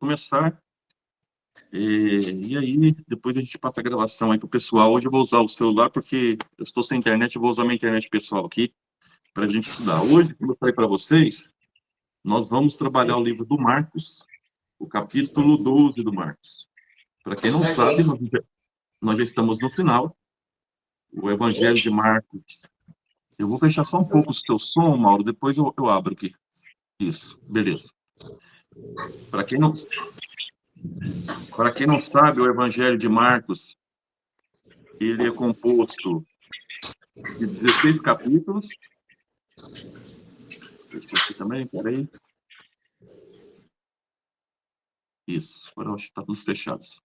começar. E aí, depois a gente passa a gravação aí para o pessoal. Hoje eu vou usar o celular porque eu estou sem internet, eu vou usar minha internet pessoal aqui para a gente estudar. Hoje, como eu falei para vocês, nós vamos trabalhar o livro do Marcos, o capítulo 12 do Marcos. Para quem não sabe, nós já estamos no final. O Evangelho de Marcos. Eu vou fechar só um pouco o seu som, Mauro, depois eu abro aqui. Isso, beleza. Para quem não sabe, o Evangelho de Marcos, ele é composto de 16 capítulos. Fechar aqui também, peraí. Isso, agora eu acho que está todos fechados.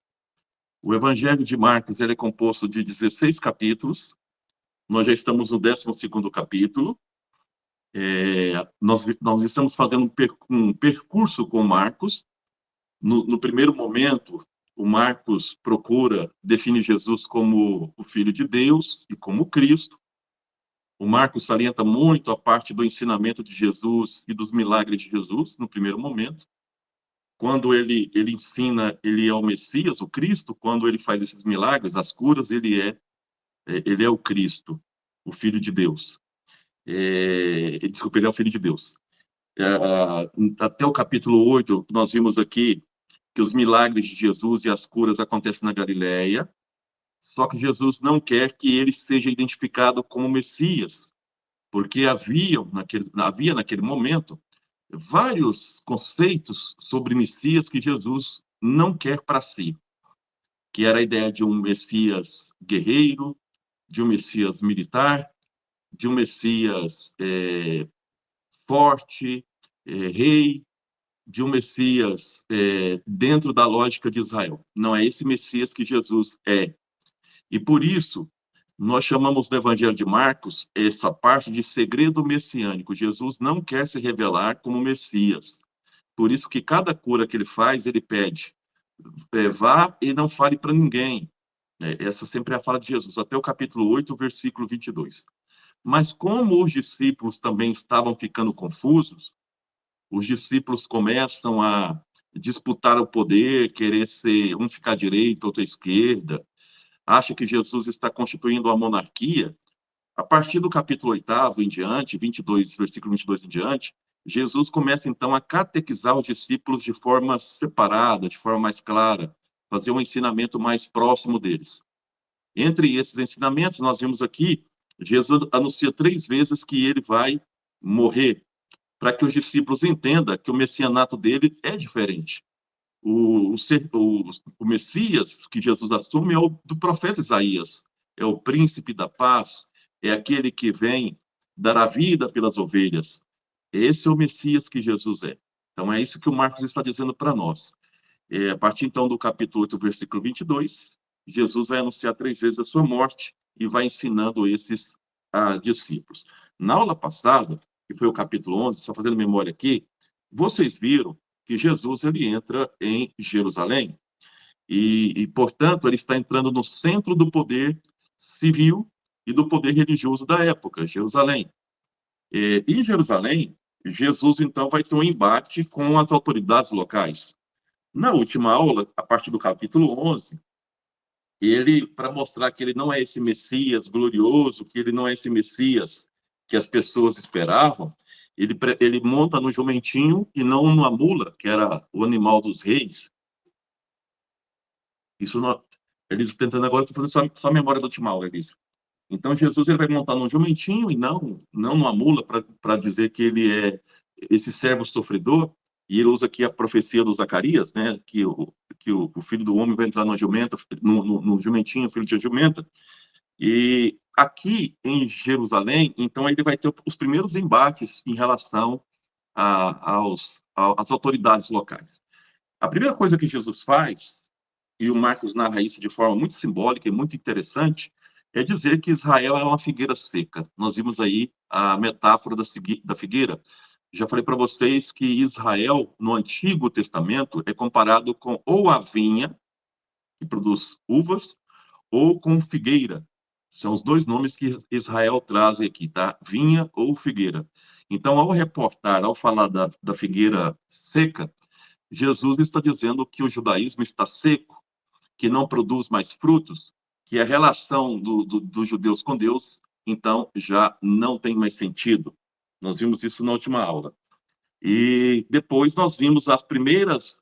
O Evangelho de Marcos, ele é composto de 16 capítulos. Nós já estamos no 12º capítulo. Nós estamos fazendo um percurso com Marcos. No primeiro momento, o Marcos procura definir Jesus como o Filho de Deus e como Cristo. O Marcos salienta muito a parte do ensinamento de Jesus e dos milagres de Jesus, no primeiro momento. Quando ele ensina, ele é o Messias, o Cristo. Quando ele faz esses milagres, as curas, ele é o Cristo, o Filho de Deus. Desculpa, ele é o Filho de Deus. Até o capítulo 8, nós vimos aqui que os milagres de Jesus e as curas acontecem na Galileia, só que Jesus não quer que ele seja identificado como Messias, porque havia naquele momento vários conceitos sobre Messias que Jesus não quer para si, que era a ideia de um Messias guerreiro, de um Messias militar, de um Messias forte, rei, de um Messias dentro da lógica de Israel. Não é esse Messias que Jesus é. E por isso, nós chamamos no Evangelho de Marcos essa parte de segredo messiânico. Jesus não quer se revelar como Messias. Por isso que cada cura que ele faz, ele pede, vá e não fale para ninguém. Essa sempre é a fala de Jesus, até o capítulo 8, versículo 22. Mas como os discípulos também estavam ficando confusos, os discípulos começam a disputar o poder, querer ser, um ficar à direita, outro à esquerda, acha que Jesus está constituindo uma monarquia. A partir do capítulo 8 em diante, 22, versículo 22 em diante, Jesus começa então a catequizar os discípulos de forma separada, de forma mais clara, fazer um ensinamento mais próximo deles. Entre esses ensinamentos, nós vimos aqui, Jesus anuncia 3 vezes que ele vai morrer, para que os discípulos entendam que o messianato dele é diferente. O Messias que Jesus assume é o do profeta Isaías, é o príncipe da paz, é aquele que vem dar a vida pelas ovelhas. Esse é o Messias que Jesus é. Então, é isso que o Marcos está dizendo para nós. A partir, então, do capítulo 8, versículo 22, Jesus vai anunciar 3 vezes a sua morte e vai ensinando esses discípulos. Na aula passada, que foi o capítulo 11, só fazendo memória aqui, vocês viram que Jesus ele entra em Jerusalém portanto, ele está entrando no centro do poder civil e do poder religioso da época, Jerusalém. Em Jerusalém, Jesus, então, vai ter um embate com as autoridades locais. Na última aula, a partir do capítulo 11, ele, para mostrar que ele não é esse Messias glorioso, que ele não é esse Messias que as pessoas esperavam, ele monta no jumentinho e não numa mula, que era o animal dos reis. Isso não, eles tentando agora fazer só a memória da última aula, eles. Então Jesus ele vai montar num jumentinho e não numa mula para dizer que ele é esse servo sofredor. E ele usa aqui a profecia do Zacarias, né, que o filho do homem vai entrar no jumenta, no jumentinho, filho de jumenta. E aqui em Jerusalém, então ele vai ter os primeiros embates em relação às autoridades locais. A primeira coisa que Jesus faz, e o Marcos narra isso de forma muito simbólica e muito interessante, é dizer que Israel é uma figueira seca. Nós vimos aí a metáfora da figueira. Já falei para vocês que Israel, no Antigo Testamento, é comparado com ou a vinha, que produz uvas, ou com figueira. São os 2 nomes que Israel traz aqui, tá? Vinha ou figueira. Então, ao falar da figueira seca, Jesus está dizendo que o judaísmo está seco, que não produz mais frutos, que a relação dos judeus com Deus, então, já não tem mais sentido. Nós vimos isso na última aula. E depois nós vimos as primeiras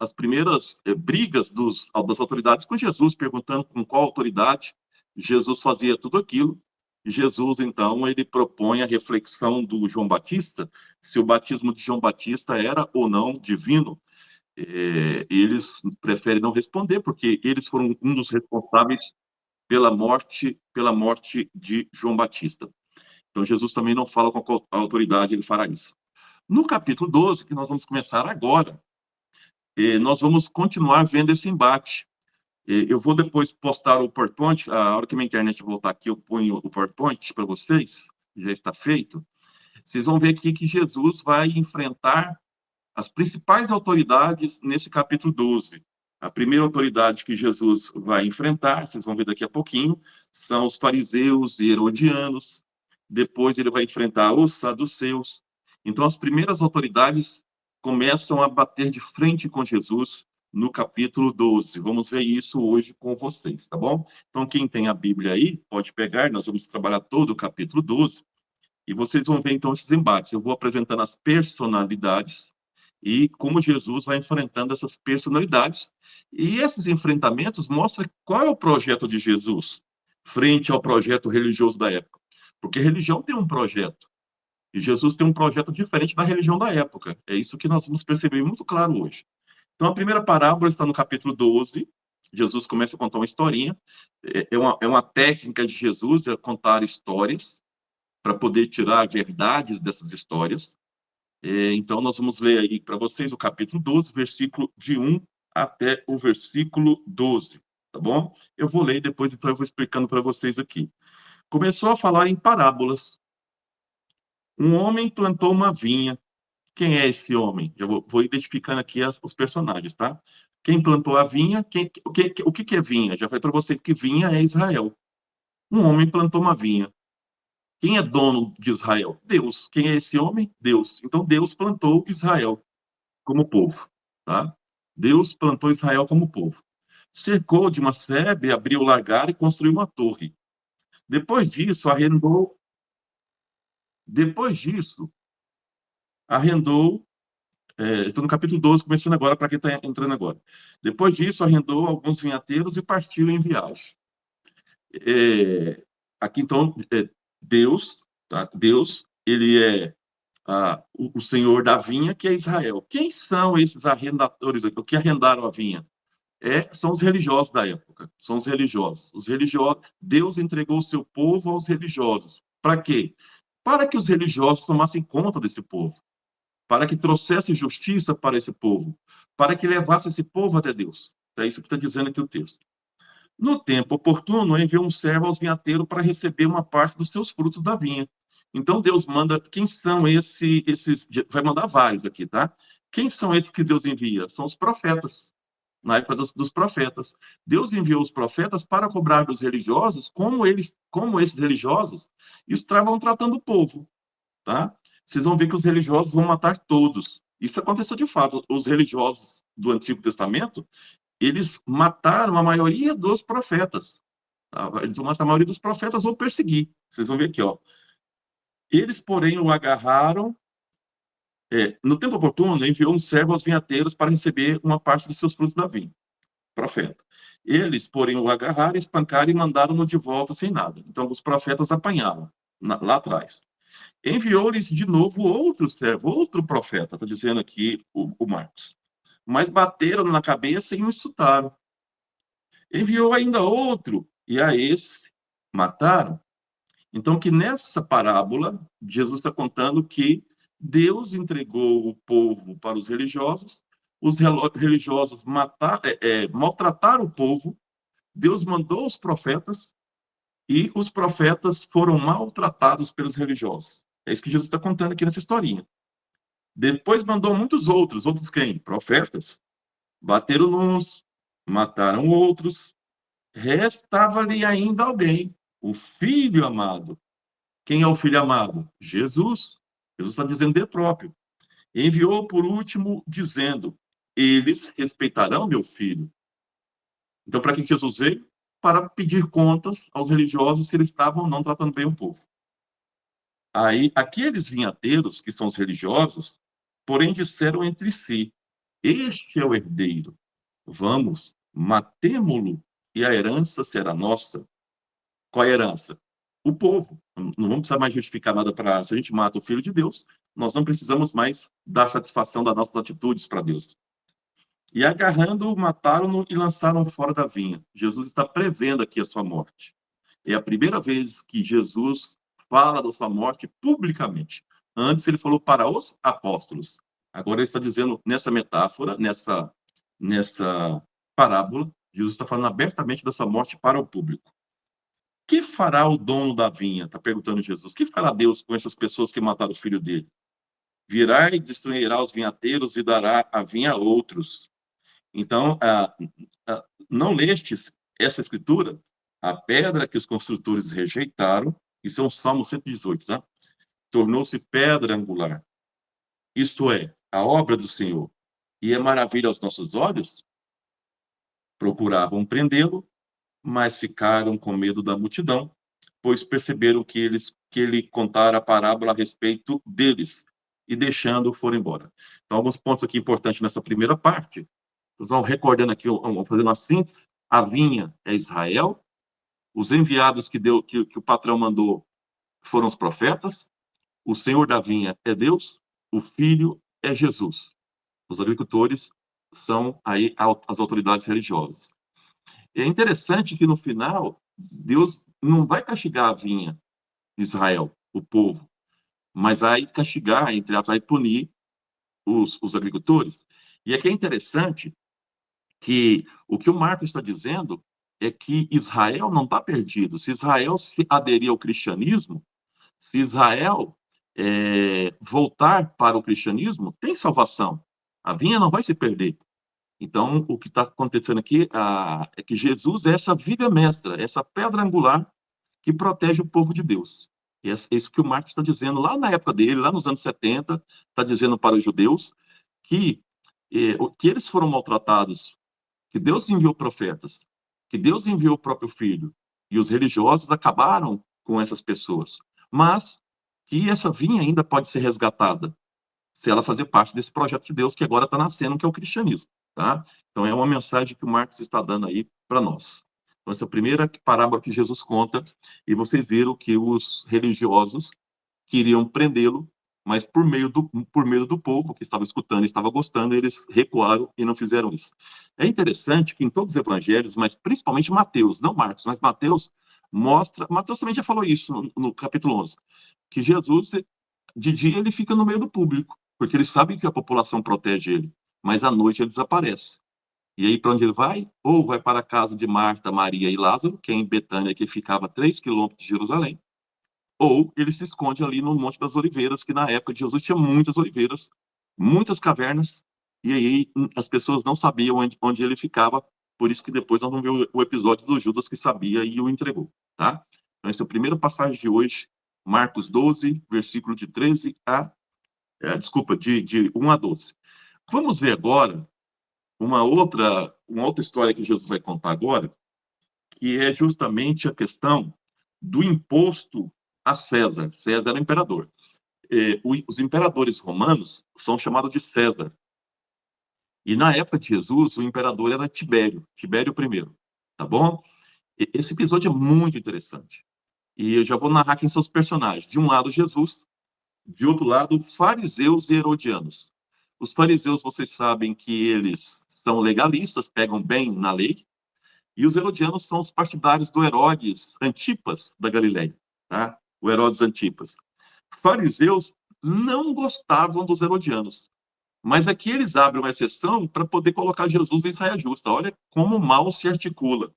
brigas das autoridades com Jesus, perguntando com qual autoridade Jesus fazia tudo aquilo. E Jesus, então, ele propõe a reflexão do João Batista, se o batismo de João Batista era ou não divino. Eles preferem não responder, porque eles foram um dos responsáveis pela morte de João Batista. Então, Jesus também não fala com qual autoridade ele fará isso. No capítulo 12, que nós vamos começar agora, nós vamos continuar vendo esse embate. Eu vou depois postar o PowerPoint, a hora que minha internet voltar aqui, eu ponho o PowerPoint para vocês, já está feito. Vocês vão ver aqui que Jesus vai enfrentar as principais autoridades nesse capítulo 12. A primeira autoridade que Jesus vai enfrentar, vocês vão ver daqui a pouquinho, são os fariseus e herodianos. Depois ele vai enfrentar os saduceus. Então, as primeiras autoridades começam a bater de frente com Jesus no capítulo 12. Vamos ver isso hoje com vocês, tá bom? Então, quem tem a Bíblia aí, pode pegar, nós vamos trabalhar todo o capítulo 12, e vocês vão ver, então, esses embates. Eu vou apresentando as personalidades e como Jesus vai enfrentando essas personalidades. E esses enfrentamentos mostram qual é o projeto de Jesus frente ao projeto religioso da época. Porque religião tem um projeto. E Jesus tem um projeto diferente da religião da época. É isso que nós vamos perceber muito claro hoje. Então, a primeira parábola está no capítulo 12. Jesus começa a contar uma historinha. É uma técnica de Jesus, é contar histórias para poder tirar verdades dessas histórias. Então, nós vamos ler aí para vocês o capítulo 12, versículo de 1 até o versículo 12, tá bom? Eu vou ler e depois, então, eu vou explicando para vocês aqui. Começou a falar em parábolas. Um homem plantou uma vinha. Quem é esse homem? Já vou identificando aqui os personagens, tá? Quem plantou a vinha? O que é vinha? Já falei para vocês que vinha é Israel. Um homem plantou uma vinha. Quem é dono de Israel? Deus. Quem é esse homem? Deus. Então, Deus plantou Israel como povo, tá? Deus plantou Israel como povo. Cercou de uma sebe, abriu o largar e construiu uma torre. Depois disso, arrendou. Estou no capítulo 12, começando agora, para quem está entrando agora. Depois disso, arrendou alguns vinhateiros e partiu em viagem. Aqui, então, Deus, tá? Deus, ele é o senhor da vinha, que é Israel. Quem são esses arrendadores aqui? O que arrendaram a vinha? São os religiosos da época. São os religiosos. Deus entregou o seu povo aos religiosos. Para quê? Para que os religiosos tomassem conta desse povo. Para que trouxesse justiça para esse povo. Para que levasse esse povo até Deus. É isso que está dizendo aqui o texto. No tempo oportuno, enviou um servo aos vinhateiros para receber uma parte dos seus frutos da vinha. Então, Deus manda. Quem são esses? Vai mandar vários aqui, tá? Quem são esses que Deus envia? São os profetas. Na época dos profetas. Deus enviou os profetas para cobrar dos religiosos como esses religiosos estavam tratando o povo, tá? Vocês vão ver que os religiosos vão matar todos. Isso aconteceu de fato. Os religiosos do Antigo Testamento, eles mataram a maioria dos profetas. Tá? Eles vão matar a maioria dos profetas, vão perseguir. Vocês vão ver aqui, ó. Eles, porém, o agarraram. No tempo oportuno, enviou um servo aos vinhateiros para receber uma parte dos seus frutos da vinha. Profeta. Eles, porém, o agarraram, espancaram e mandaram-no de volta sem nada. Então, os profetas apanharam lá atrás. Enviou-lhes de novo outro servo, outro profeta, está dizendo aqui o Marcos. Mas bateram na cabeça e o insultaram. Enviou ainda outro, e a esse mataram. Então, que nessa parábola, Jesus está contando que Deus entregou o povo para os religiosos religiosos maltrataram o povo, Deus mandou os profetas, e os profetas foram maltratados pelos religiosos. É isso que Jesus está contando aqui nessa historinha. Depois mandou muitos outros quem? Profetas. Bateram uns, mataram outros, restava-lhe ainda alguém, o Filho amado. Quem é o Filho amado? Jesus. Jesus está dizendo dele próprio. Enviou por último, dizendo: eles respeitarão meu filho. Então, para que Jesus veio? Para pedir contas aos religiosos se eles estavam ou não tratando bem o povo. Aí, aqueles vinhateiros, que são os religiosos, porém disseram entre si: Este é o herdeiro. Vamos, matemo-lo, e a herança será nossa. Qual é a herança? O povo. Não vamos precisar mais justificar nada para. Se a gente mata o filho de Deus, nós não precisamos mais dar satisfação das nossas atitudes para Deus. E agarrando-o, mataram-no e lançaram fora da vinha. Jesus está prevendo aqui a sua morte. É a primeira vez que Jesus fala da sua morte publicamente. Antes ele falou para os apóstolos. Agora ele está dizendo nessa metáfora, nessa parábola, Jesus está falando abertamente da sua morte para o público. Que fará o dono da vinha? Está perguntando Jesus. Que fará Deus com essas pessoas que mataram o filho dele? Virá e destruirá os vinhateiros e dará a vinha a outros. Então, não lestes essa escritura? A pedra que os construtores rejeitaram, isso é um Salmo 118, tá? Tornou-se pedra angular. Isto é, a obra do Senhor. E é maravilha aos nossos olhos? Procuravam prendê-lo, mas ficaram com medo da multidão, pois perceberam que ele contara a parábola a respeito deles, e deixando foram embora. Então, alguns pontos aqui importantes nessa primeira parte. Nós vamos recordando aqui, vamos fazer uma síntese. A vinha é Israel, os enviados que o patrão mandou foram os profetas, o senhor da vinha é Deus, o filho é Jesus. Os agricultores são aí as autoridades religiosas. E é interessante que no final, Deus não vai castigar a vinha de Israel, o povo, mas vai castigar, entre aspas, vai punir os agricultores. E aqui é interessante que o Marcos está dizendo é que Israel não está perdido. Se Israel se aderir ao cristianismo, se Israel voltar para o cristianismo, tem salvação. A vinha não vai se perder. Então, o que está acontecendo aqui é que Jesus é essa viga mestra, essa pedra angular que protege o povo de Deus. E é isso que o Marcos está dizendo lá na época dele, lá nos anos 70, está dizendo para os judeus que eles foram maltratados, que Deus enviou profetas, que Deus enviou o próprio Filho, e os religiosos acabaram com essas pessoas. Mas que essa vinha ainda pode ser resgatada, se ela fazer parte desse projeto de Deus que agora está nascendo, que é o cristianismo. Tá? Então, é uma mensagem que o Marcos está dando aí para nós. Então, essa é a primeira parábola que Jesus conta, e vocês viram que os religiosos queriam prendê-lo, mas por medo do povo que estava escutando e estava gostando, eles recuaram e não fizeram isso. É interessante que em todos os evangelhos, mas principalmente Mateus, não Marcos, mas Mateus mostra, Mateus também já falou isso no capítulo 11, que Jesus, de dia, ele fica no meio do público, porque ele sabe que a população protege ele, mas à noite ele desaparece. E aí, para onde ele vai? Ou vai para a casa de Marta, Maria e Lázaro, que é em Betânia, que ficava a 3 quilômetros de Jerusalém, ou ele se esconde ali no Monte das Oliveiras, que na época de Jesus tinha muitas oliveiras, muitas cavernas, e aí as pessoas não sabiam onde ele ficava, por isso que depois nós vamos ver o episódio do Judas que sabia e o entregou, tá? Então, esse é o primeiro passagem de hoje, Marcos 12, versículo de 13 a... de 1 a 12. Vamos ver agora uma outra história que Jesus vai contar agora, que é justamente a questão do imposto a César. César era o imperador. Os imperadores romanos são chamados de César. E na época de Jesus, o imperador era Tibério I, tá bom? Esse episódio é muito interessante. E eu já vou narrar quem são os personagens. De um lado, Jesus. De outro lado, fariseus e herodianos. Os fariseus, vocês sabem que eles são legalistas, pegam bem na lei. E os herodianos são os partidários do Herodes Antipas da Galileia, tá? O Herodes Antipas. Fariseus não gostavam dos herodianos, mas aqui eles abrem uma exceção para poder colocar Jesus em saia justa. Olha como o mal se articula.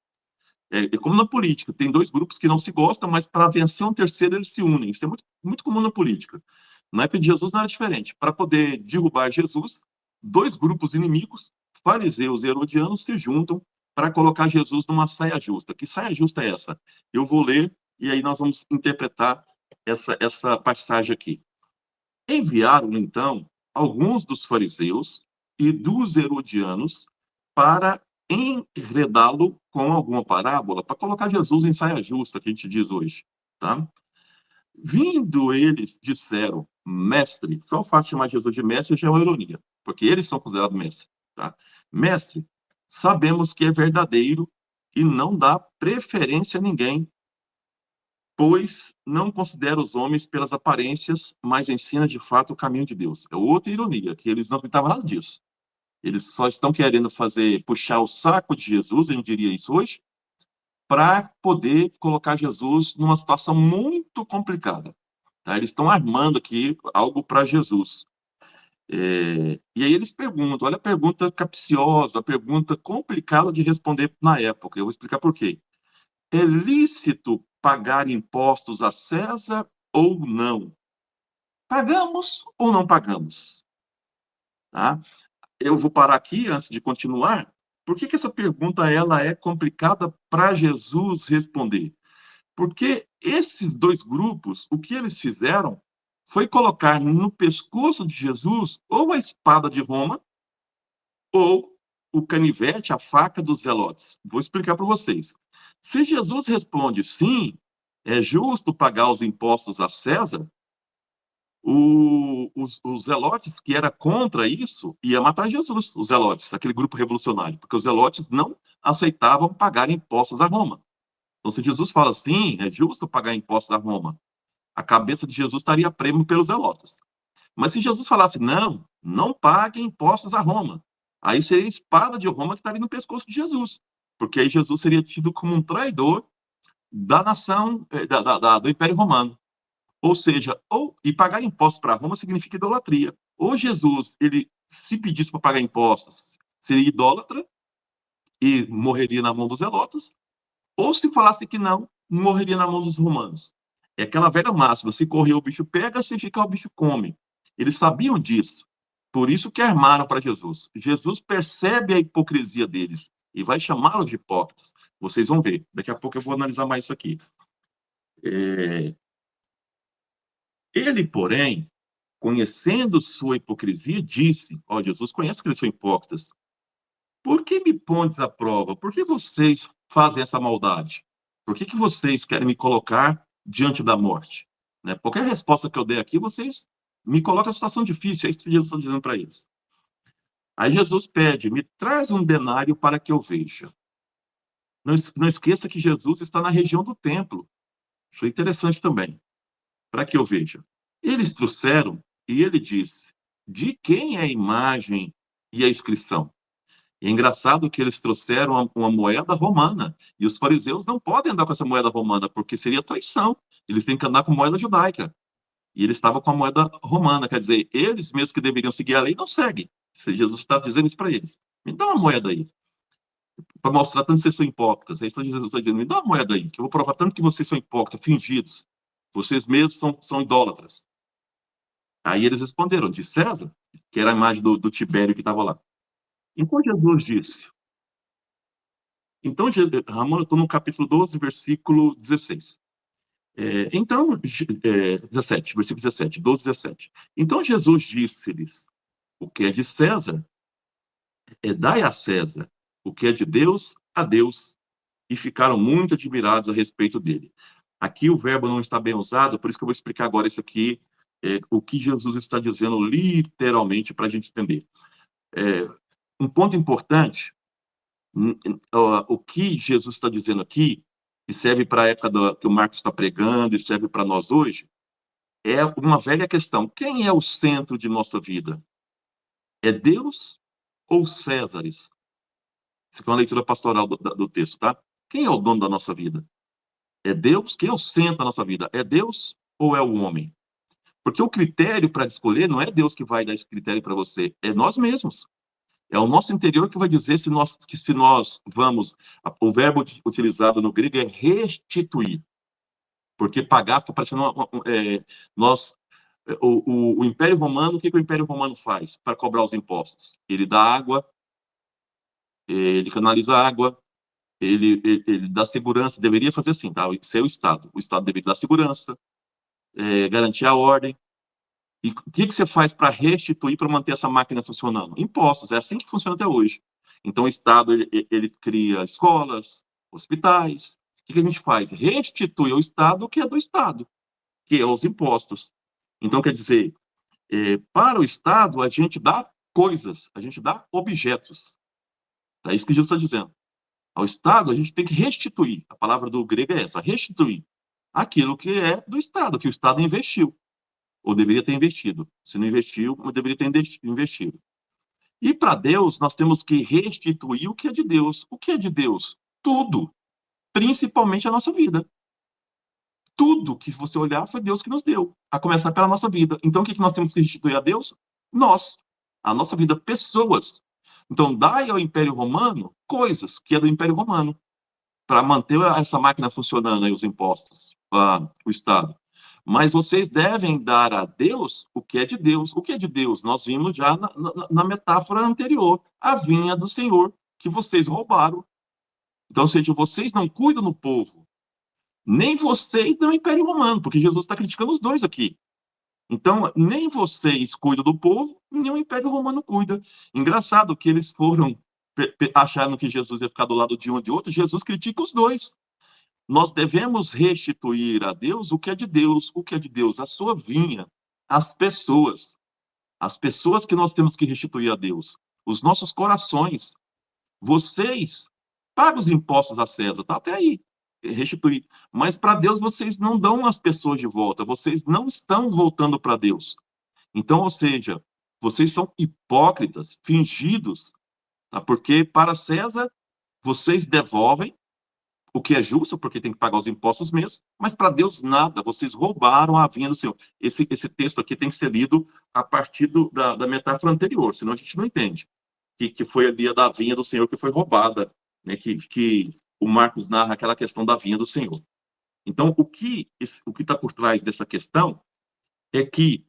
É como na política, tem dois grupos que não se gostam, mas para vencer um terceiro eles se unem. Isso é muito, muito comum na política. Na época de Jesus não era diferente. Para poder derrubar Jesus, dois grupos inimigos, fariseus e herodianos, se juntam para colocar Jesus numa saia justa. Que saia justa é essa? Eu vou ler e aí nós vamos interpretar essa passagem aqui. Enviaram, então, alguns dos fariseus e dos herodianos para enredá-lo com alguma parábola, para colocar Jesus em saia justa, que a gente diz hoje, tá? Vindo eles, disseram, mestre, só o fato de chamar Jesus de mestre já é uma ironia, porque eles são considerados mestre, tá? Mestre, sabemos que é verdadeiro e não dá preferência a ninguém, pois não considera os homens pelas aparências, mas ensina de fato o caminho de Deus. É outra ironia, que eles não acreditavam nada disso. Eles só estão querendo puxar o saco de Jesus, a gente diria isso hoje, para poder colocar Jesus numa situação muito complicada. Tá? Eles estão armando aqui algo para Jesus. E aí eles perguntam, olha a pergunta capciosa, a pergunta complicada de responder na época. Eu vou explicar por quê. É lícito pagar impostos a César ou não? Pagamos ou não pagamos? Tá? Eu vou parar aqui antes de continuar. Por que essa pergunta ela é complicada para Jesus responder? Porque esses dois grupos, o que eles fizeram foi colocar no pescoço de Jesus ou a espada de Roma ou o canivete, a faca dos zelotes. Vou explicar para vocês. Se Jesus responde sim, é justo pagar os impostos a César, os zelotes que era contra isso ia matar Jesus, os zelotes, aquele grupo revolucionário, porque os zelotes não aceitavam pagar impostos a Roma. Então, se Jesus fala assim, é justo pagar impostos a Roma, a cabeça de Jesus estaria prêmio pelos zelotes. Mas se Jesus falasse, não, não pague impostos a Roma, aí seria a espada de Roma que estaria no pescoço de Jesus, porque aí Jesus seria tido como um traidor da nação, do Império Romano. Ou seja, e pagar impostos para Roma significa idolatria. Ou Jesus, ele se pedisse para pagar impostos, seria idólatra e morreria na mão dos zelotas, ou se falasse que não, morreria na mão dos romanos. É aquela velha máxima, se correr o bicho pega, se ficar o bicho come. Eles sabiam disso. Por isso que armaram para Jesus. Jesus percebe a hipocrisia deles e vai chamá-los de hipócritas. Vocês vão ver. Daqui a pouco eu vou analisar mais isso aqui. Ele, porém, conhecendo sua hipocrisia, disse: Ó, Jesus conhece que eles são hipócritas. Por que me pondes à prova? Por que vocês fazem essa maldade? Por que vocês querem me colocar diante da morte? Né? Qualquer resposta que eu der aqui, vocês me colocam em situação difícil. É isso que Jesus está dizendo para eles. Aí Jesus pede: me traz um denário para que eu veja. Não esqueça que Jesus está na região do templo. Isso é interessante também. Para que eu veja. Eles trouxeram e ele disse: de quem é a imagem e a inscrição? E é engraçado que eles trouxeram uma moeda romana. E os fariseus não podem andar com essa moeda romana, porque seria traição. Eles têm que andar com moeda judaica. E eles estavam com a moeda romana. Quer dizer, eles mesmos que deveriam seguir a lei, não seguem. Jesus está dizendo isso para eles. Me dá uma moeda aí. Para mostrar tanto que vocês são hipócritas. Aí Jesus está dizendo, me dá uma moeda aí, que eu vou provar tanto que vocês são hipócritas, fingidos. Vocês mesmos são idólatras. Aí eles responderam, de César, que era a imagem do Tibério que estava lá. Então Jesus disse, Ramon, eu estou no capítulo 12, versículo 16. 17, versículo 17, 12, 17. Então Jesus disse-lhes, o que é de César, dai a César, o que é de Deus, a Deus. E ficaram muito admirados a respeito dele. Aqui o verbo não está bem usado, por isso que eu vou explicar agora isso aqui, o que Jesus está dizendo literalmente para a gente entender. Um ponto importante, o que Jesus está dizendo aqui, e serve para a época que o Marcos está pregando, e serve para nós hoje, é uma velha questão. Quem é o centro de nossa vida? É Deus ou Césares? Isso aqui é uma leitura pastoral do texto, tá? Quem é o dono da nossa vida? É Deus? Quem é o centro da nossa vida? É Deus ou é o homem? Porque o critério para escolher não é Deus que vai dar esse critério para você, é nós mesmos. É o nosso interior que vai dizer se nós vamos. O verbo utilizado no grego é restituir. Porque pagar fica parecendo. Nós, o Império Romano, o que o Império Romano faz para cobrar os impostos? Ele dá água, ele canaliza água, ele dá segurança. Deveria fazer assim, tá? Isso é o Estado. O Estado deveria dar segurança, garantir a ordem. E o que você faz para restituir, para manter essa máquina funcionando? Impostos, é assim que funciona até hoje. Então, o Estado, ele cria escolas, hospitais. O que a gente faz? Restitui ao Estado o que é do Estado, que é os impostos. Então, quer dizer, para o Estado, a gente dá coisas, a gente dá objetos. É isso que Jesus está dizendo. Ao Estado, a gente tem que restituir. A palavra do grego é essa, restituir aquilo que é do Estado, que o Estado investiu, ou deveria ter investido. Se não investiu, deveria ter investido. E para Deus, nós temos que restituir o que é de Deus. O que é de Deus? Tudo, principalmente a nossa vida. Tudo que você olhar foi Deus que nos deu, a começar pela nossa vida. Então, o que nós temos que restituir a Deus? Nós, a nossa vida, pessoas. Então, dai ao Império Romano coisas que é do Império Romano, para manter essa máquina funcionando aí, os impostos, o Estado. Mas vocês devem dar a Deus o que é de Deus. O que é de Deus? Nós vimos já na metáfora anterior, a vinha do Senhor, que vocês roubaram. Então, ou seja, vocês não cuidam do povo, nem vocês nem o Império Romano, porque Jesus está criticando os dois aqui. Então, nem vocês cuidam do povo, nem o Império Romano cuida. Engraçado que eles foram achando que Jesus ia ficar do lado de um e de outro, Jesus critica os dois. Nós devemos restituir a Deus o que é de Deus. O que é de Deus? A sua vinha, as pessoas. As pessoas que nós temos que restituir a Deus. Os nossos corações. Vocês pagam os impostos a César, tá até aí, restituir. Mas para Deus vocês não dão as pessoas de volta, vocês não estão voltando para Deus. Então, ou seja, vocês são hipócritas, fingidos, tá? Porque para César vocês devolvem o que é justo, porque tem que pagar os impostos mesmo, mas para Deus nada, vocês roubaram a vinha do Senhor. Esse texto aqui tem que ser lido a partir da metáfora anterior, senão a gente não entende. Que foi ali a da vinha do Senhor que foi roubada, né? Que o Marcos narra aquela questão da vinha do Senhor. Então, o que está por trás dessa questão é que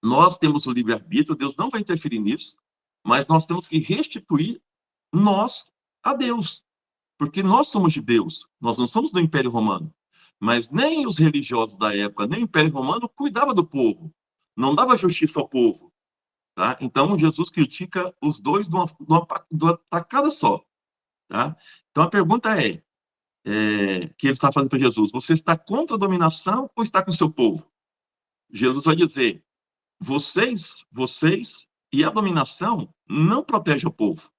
nós temos o livre-arbítrio, Deus não vai interferir nisso, mas nós temos que restituir nós a Deus, porque nós somos de Deus, nós não somos do Império Romano. Mas nem os religiosos da época, nem o Império Romano cuidava do povo, não dava justiça ao povo. Tá? Então, Jesus critica os dois de uma tacada só. Tá? Então, a pergunta que ele está falando para Jesus, você está contra a dominação ou está com o seu povo? Jesus vai dizer, vocês e a dominação não protege o povo.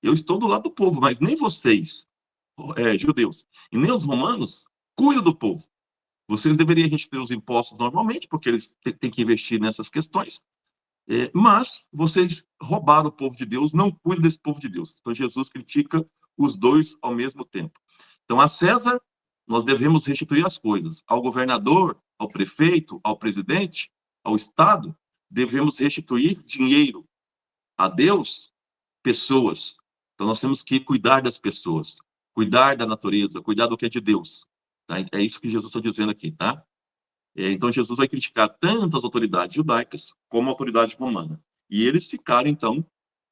Eu estou do lado do povo, mas nem vocês, judeus, e nem os romanos, cuidam do povo. Vocês deveriam restituir os impostos normalmente, porque eles têm que investir nessas questões, mas vocês roubaram o povo de Deus, não cuidam desse povo de Deus. Então, Jesus critica os dois ao mesmo tempo. Então, a César, nós devemos restituir as coisas. Ao governador, ao prefeito, ao presidente, ao Estado, devemos restituir dinheiro. A Deus, pessoas. Então, nós temos que cuidar das pessoas, cuidar da natureza, cuidar do que é de Deus. Tá? É isso que Jesus está dizendo aqui, tá? Então, Jesus vai criticar tanto as autoridades judaicas como a autoridade romana. E eles ficaram, então,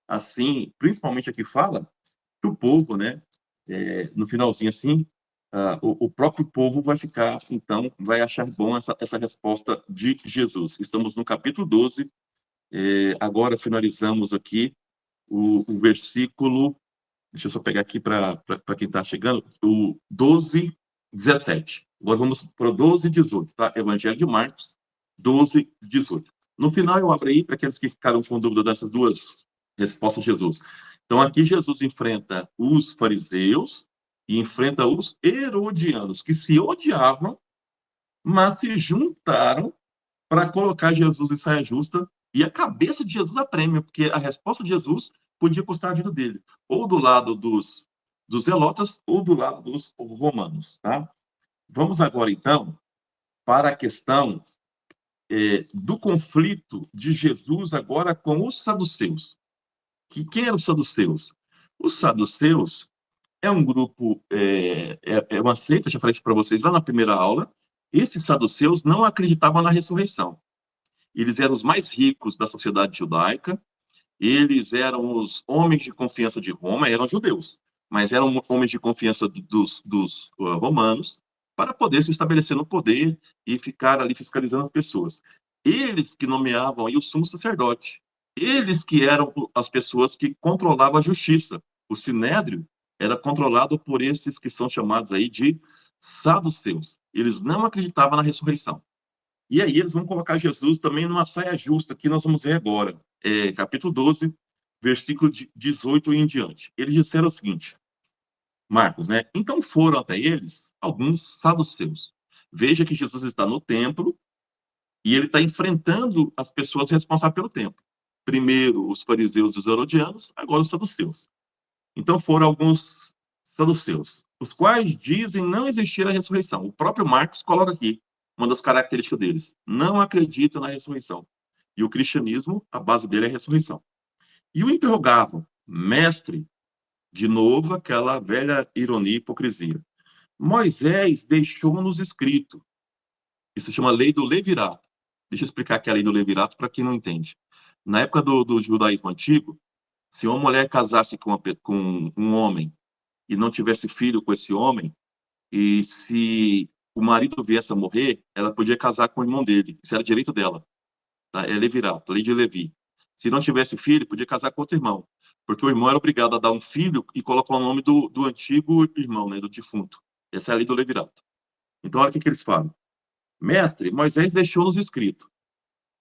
assim, principalmente aqui fala que o povo, né, no finalzinho assim, o próprio povo vai ficar, então, vai achar bom essa resposta de Jesus. Estamos no capítulo 12, agora finalizamos aqui o versículo, deixa eu só pegar aqui para quem está chegando, o 12, 17. Agora vamos para o 12, 18, tá? Evangelho de Marcos, 12, 18. No final eu abro aí para aqueles que ficaram com dúvida dessas duas respostas de Jesus. Então aqui Jesus enfrenta os fariseus e enfrenta os herodianos, que se odiavam, mas se juntaram para colocar Jesus em saia justa e a cabeça de Jesus a prêmio, porque a resposta de Jesus podia custar a vida dele, ou do lado dos zelotas ou do lado dos romanos, tá? Vamos agora, então, para a questão do conflito de Jesus agora com os saduceus. Quem eram os saduceus? Os saduceus é um grupo, é uma seita, já falei isso para vocês lá na primeira aula. Esses saduceus não acreditavam na ressurreição. Eles eram os mais ricos da sociedade judaica, eles eram os homens de confiança de Roma, eram judeus, mas eram homens de confiança dos romanos, para poder se estabelecer no poder e ficar ali fiscalizando as pessoas. Eles que nomeavam aí o sumo sacerdote. Eles que eram as pessoas que controlavam a justiça. O sinédrio era controlado por esses que são chamados aí de saduceus. Eles não acreditavam na ressurreição. E aí eles vão colocar Jesus também numa saia justa, que nós vamos ver agora. Capítulo 12, versículo 18 e em diante. Eles disseram o seguinte, Marcos, né? Então foram até eles alguns saduceus. Veja que Jesus está no templo e ele está enfrentando as pessoas responsáveis pelo templo. Primeiro os fariseus e os herodianos, agora os saduceus. Então foram alguns saduceus, os quais dizem não existir a ressurreição. O próprio Marcos coloca aqui uma das características deles: não acreditam na ressurreição. E o cristianismo, a base dele é a ressurreição. E o interrogavam, mestre, de novo aquela velha ironia e hipocrisia. Moisés deixou-nos escrito. Isso chama lei do levirato. Deixa eu explicar aqui a lei do levirato para quem não entende. Na época do judaísmo antigo, se uma mulher casasse com um homem e não tivesse filho com esse homem, e se o marido viesse a morrer, ela podia casar com o irmão dele. Isso era direito dela. Tá? É levirato, lei de Levi. Se não tivesse filho, podia casar com outro irmão. Porque o irmão era obrigado a dar um filho e colocar o nome do antigo irmão, né, do defunto. Essa é a lei do levirato. Então, olha o que eles falam. Mestre, Moisés deixou-nos escrito.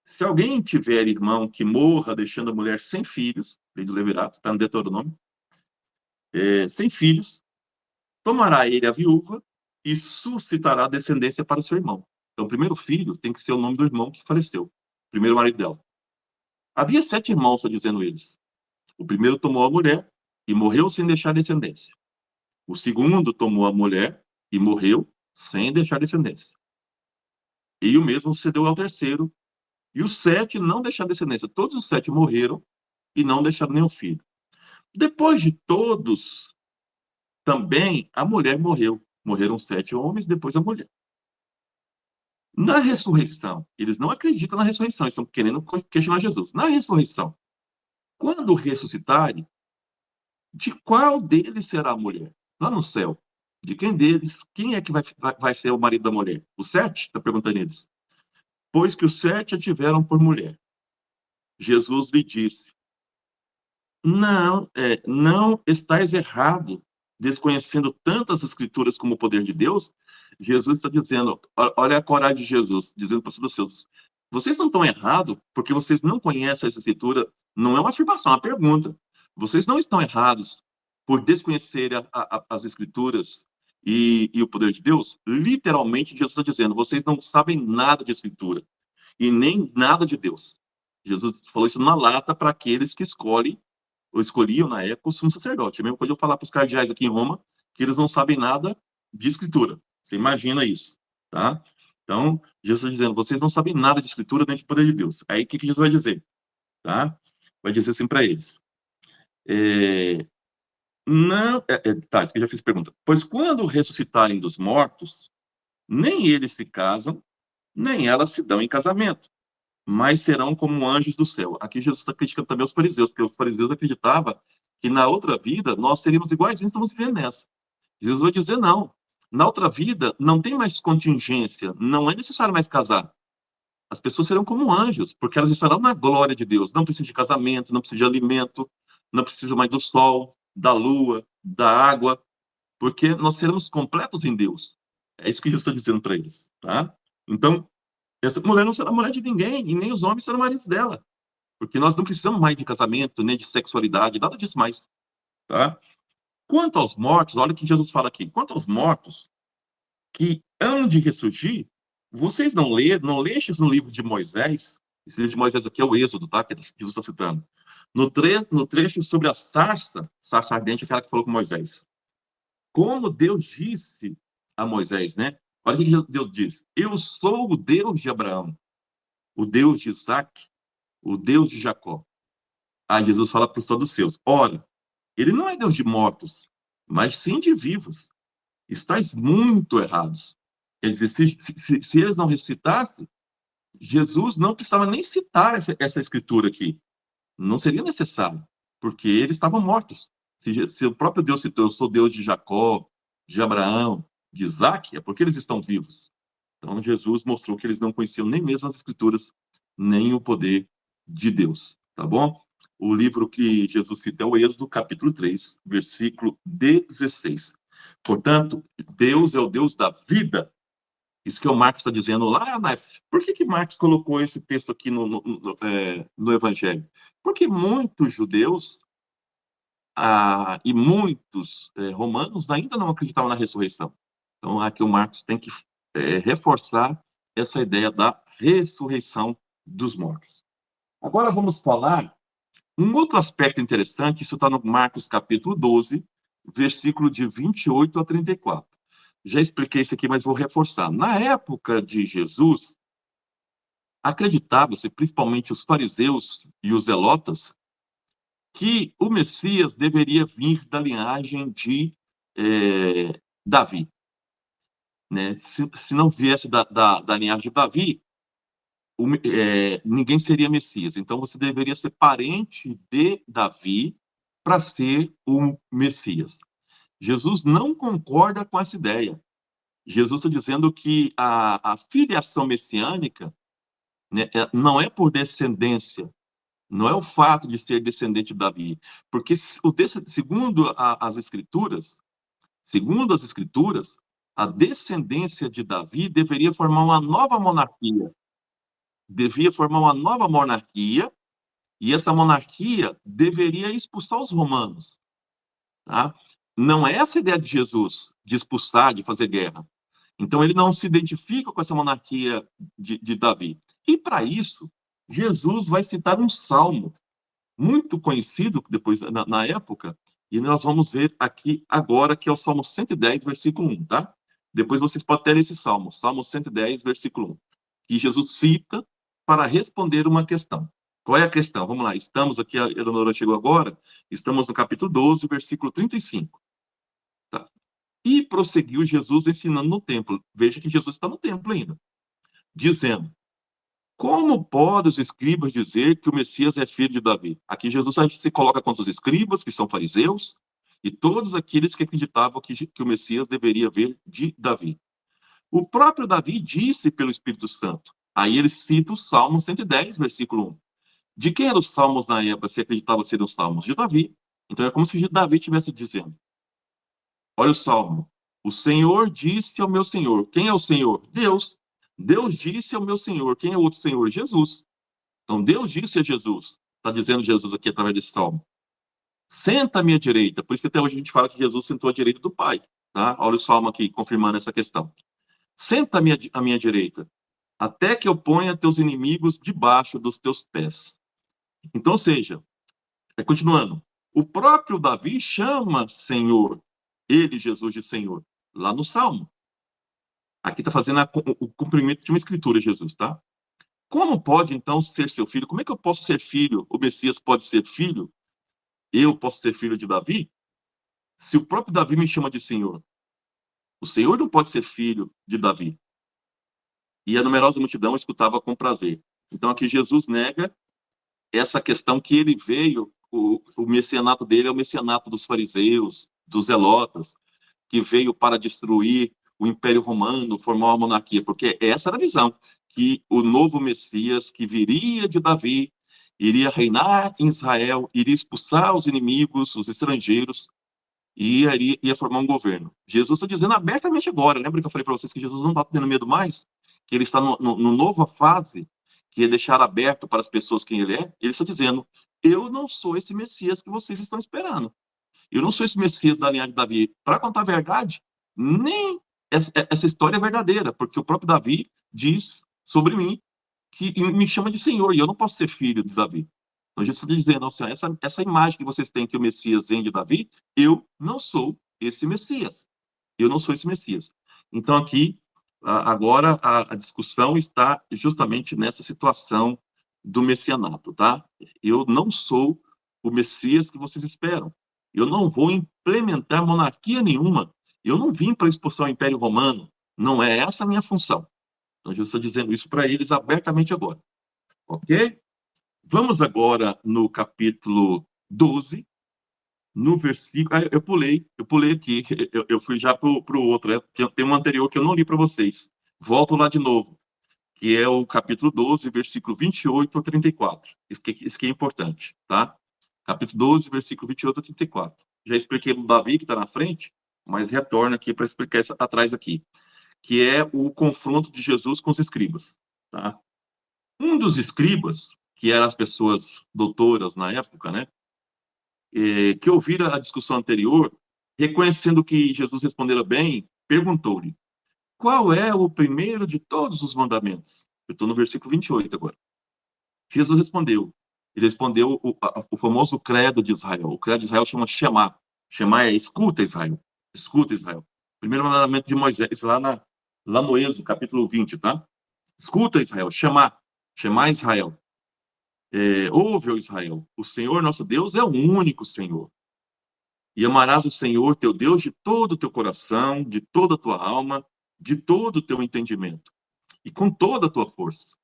Se alguém tiver irmão que morra deixando a mulher sem filhos, lei do levirato, está no Deuteronômio, sem filhos, tomará ele a viúva e suscitará descendência para o seu irmão. Então, o primeiro filho tem que ser o nome do irmão que faleceu, primeiro marido dela. Havia 7 irmãos, está dizendo eles. O primeiro tomou a mulher e morreu sem deixar descendência. O segundo tomou a mulher e morreu sem deixar descendência. E o mesmo sucedeu ao terceiro. E os 7 não deixaram descendência. Todos os 7 morreram e não deixaram nenhum filho. Depois de todos, também a mulher morreu. Morreram 7 homens, depois a mulher. Na ressurreição, eles não acreditam na ressurreição, eles estão querendo questionar Jesus. Na ressurreição, quando ressuscitarem, de qual deles será a mulher? Lá no céu. De quem deles? Quem é que vai ser o marido da mulher? Os 7? Está perguntando eles. Pois que os 7 a tiveram por mulher. Jesus lhe disse, não estáis errado, desconhecendo tantas escrituras como o poder de Deus. Jesus está dizendo, olha a coragem de Jesus, dizendo para os seus, vocês não estão errados porque vocês não conhecem essa escritura, não é uma afirmação, é uma pergunta. Vocês não estão errados por desconhecer as escrituras e o poder de Deus? Literalmente, Jesus está dizendo, vocês não sabem nada de escritura e nem nada de Deus. Jesus falou isso na lata para aqueles que escolhiam na época o sumo sacerdote. A mesma coisa eu falar para os cardeais aqui em Roma que eles não sabem nada de escritura. Você imagina isso, tá? Então, Jesus está dizendo, vocês não sabem nada de escritura nem de poder de Deus. Aí o que Jesus vai dizer? Tá? Vai dizer assim para eles. Tá, isso que eu já fiz pergunta. Pois quando ressuscitarem dos mortos, nem eles se casam, nem elas se dão em casamento, mas serão como anjos do céu. Aqui Jesus está criticando também os fariseus, porque os fariseus acreditavam que na outra vida nós seríamos iguais, estamos vivendo nessa. Jesus vai dizer não. Na outra vida não tem mais contingência, não é necessário mais casar. As pessoas serão como anjos, porque elas estarão na glória de Deus. Não precisa de casamento, não precisa de alimento, não precisa mais do sol, da lua, da água, porque nós seremos completos em Deus. É isso que Jesus está dizendo para eles, tá? Então, essa mulher não será mulher de ninguém, e nem os homens serão maridos dela. Porque nós não precisamos mais de casamento, nem de sexualidade, nada disso mais. Tá? Quanto aos mortos, olha o que Jesus fala aqui. Quanto aos mortos que hão de ressurgir, vocês não lestes no livro de Moisés? Esse livro de Moisés aqui é o Êxodo, tá? Que Jesus está citando. No trecho sobre a sarça ardente, aquela que falou com Moisés. Como Deus disse a Moisés, né? Olha o que Deus diz. Eu sou o Deus de Abraão, o Deus de Isaac, o Deus de Jacó. Aí Jesus fala para os saduceus, ora, ele não é Deus de mortos, mas sim de vivos. Estais muito errados. Quer dizer, se eles não ressuscitassem, Jesus não precisava nem citar essa escritura aqui. Não seria necessário, porque eles estavam mortos. Se o próprio Deus citou, eu sou Deus de Jacó, de Abraão, de Isaac, é porque eles estão vivos. Então, Jesus mostrou que eles não conheciam nem mesmo as escrituras nem o poder de Deus, tá bom? O livro que Jesus cita é o Êxodo, capítulo 3, versículo 16. Portanto, Deus é o Deus da vida. Isso que o Marcos está dizendo lá. Por que Marcos colocou esse texto aqui no Evangelho? Porque muitos judeus e muitos romanos ainda não acreditavam na ressurreição. Então, aqui o Marcos tem que reforçar essa ideia da ressurreição dos mortos. Agora vamos falar um outro aspecto interessante, isso está no Marcos capítulo 12, versículo de 28 a 34. Já expliquei isso aqui, mas vou reforçar. Na época de Jesus, acreditava-se, principalmente os fariseus e os zelotas, que o Messias deveria vir da linhagem de Davi. Né? Se não viesse da linhagem de Davi, ninguém seria Messias. Então, você deveria ser parente de Davi para ser o Messias. Jesus não concorda com essa ideia. Jesus está dizendo que a filiação messiânica, né, não é por descendência, não é o fato de ser descendente de Davi, porque segundo as Escrituras, a descendência de Davi deveria formar uma nova monarquia. Devia formar uma nova monarquia, e essa monarquia deveria expulsar os romanos. Tá? Não é essa a ideia de Jesus, de expulsar, de fazer guerra. Então, ele não se identifica com essa monarquia de Davi. E, para isso, Jesus vai citar um salmo muito conhecido depois na época, e nós vamos ver aqui agora, que é o Salmo 110, versículo 1, tá? Depois vocês podem ter esse salmo, Salmo 110, versículo 1, que Jesus cita para responder uma questão. Qual é a questão? Vamos lá, estamos aqui, a Eleonora chegou agora, estamos no capítulo 12, versículo 35. Tá? E prosseguiu Jesus ensinando no templo. Veja que Jesus está no templo ainda, dizendo: como podem os escribas dizer que o Messias é filho de Davi? Aqui Jesus se coloca contra os escribas, que são fariseus, e todos aqueles que acreditavam que o Messias deveria vir de Davi. O próprio Davi disse pelo Espírito Santo. Aí ele cita o Salmo 110, versículo 1. De quem eram os salmos na época, se acreditava serem os salmos? De Davi. Então é como se Davi estivesse dizendo. Olha o Salmo. O Senhor disse ao meu Senhor. Quem é o Senhor? Deus. Deus disse ao meu Senhor. Quem é o outro Senhor? Jesus. Então, Deus disse a Jesus, está dizendo Jesus aqui através desse salmo, senta à minha direita. Por isso que até hoje a gente fala que Jesus sentou à direita do Pai. Tá? Olha o salmo aqui, confirmando essa questão. Senta à minha direita, até que eu ponha teus inimigos debaixo dos teus pés. Então, ou seja, continuando, o próprio Davi chama Senhor, ele, Jesus, de Senhor, lá no salmo. Aqui está fazendo o cumprimento de uma escritura, Jesus, tá? Como pode, então, ser seu filho? Como é que eu posso ser filho? O Messias pode ser filho? Eu posso ser filho de Davi? Se o próprio Davi me chama de Senhor, o Senhor não pode ser filho de Davi. E a numerosa multidão escutava com prazer. Então, aqui Jesus nega essa questão que ele veio, o messianato dele é o messianato dos fariseus, dos zelotas, que veio para destruir o Império Romano, formar uma monarquia, porque essa era a visão, que o novo Messias, que viria de Davi, iria reinar em Israel, iria expulsar os inimigos, os estrangeiros, e ia formar um governo. Jesus está dizendo abertamente agora, lembra que eu falei para vocês que Jesus não está tendo medo mais? Que ele está no nova fase, que é deixar aberto para as pessoas quem ele é? Ele está dizendo, eu não sou esse Messias que vocês estão esperando. Eu não sou esse Messias da linhagem de Davi. Para contar a verdade, nem essa história é verdadeira, porque o próprio Davi diz sobre mim que me chama de Senhor, e eu não posso ser filho de Davi. Então, Jesus está dizendo, assim, essa imagem que vocês têm que o Messias vem de Davi, eu não sou esse Messias. Eu não sou esse Messias. Então, aqui, agora, a discussão está justamente nessa situação do messianato, tá? Eu não sou o Messias que vocês esperam. Eu não vou implementar monarquia nenhuma. Eu não vim para expulsar o Império Romano. Não é essa a minha função. Então, Jesus está dizendo isso para eles abertamente agora. Ok? Vamos agora no capítulo 12, no versículo... eu pulei aqui. Eu fui já para o outro. Né? Tem um anterior que eu não li para vocês. Volto lá de novo. que é o capítulo 12, versículo 28 a 34. Isso que é importante, tá? Capítulo 12, versículo 28 a 34. Já expliquei do Davi, que está na frente, mas retorno aqui para explicar isso atrás aqui, que é o confronto de Jesus com os escribas, tá? Um dos escribas, que eram as pessoas doutoras na época, né, que ouviram a discussão anterior, reconhecendo que Jesus respondera bem, perguntou-lhe: qual é o primeiro de todos os mandamentos? Eu estou no versículo 28 agora. Jesus respondeu. Ele respondeu o famoso credo de Israel. O credo de Israel chama Shema. Shema é escuta, Israel. Escuta, Israel. Primeiro mandamento de Moisés, lá no Êxodo, capítulo 20, tá? Escuta, Israel. Shema. Shema, Israel. Ouve, ó Israel. O Senhor nosso Deus é o único Senhor. E amarás o Senhor teu Deus de todo o teu coração, de toda a tua alma, de todo o teu entendimento e com toda a tua força.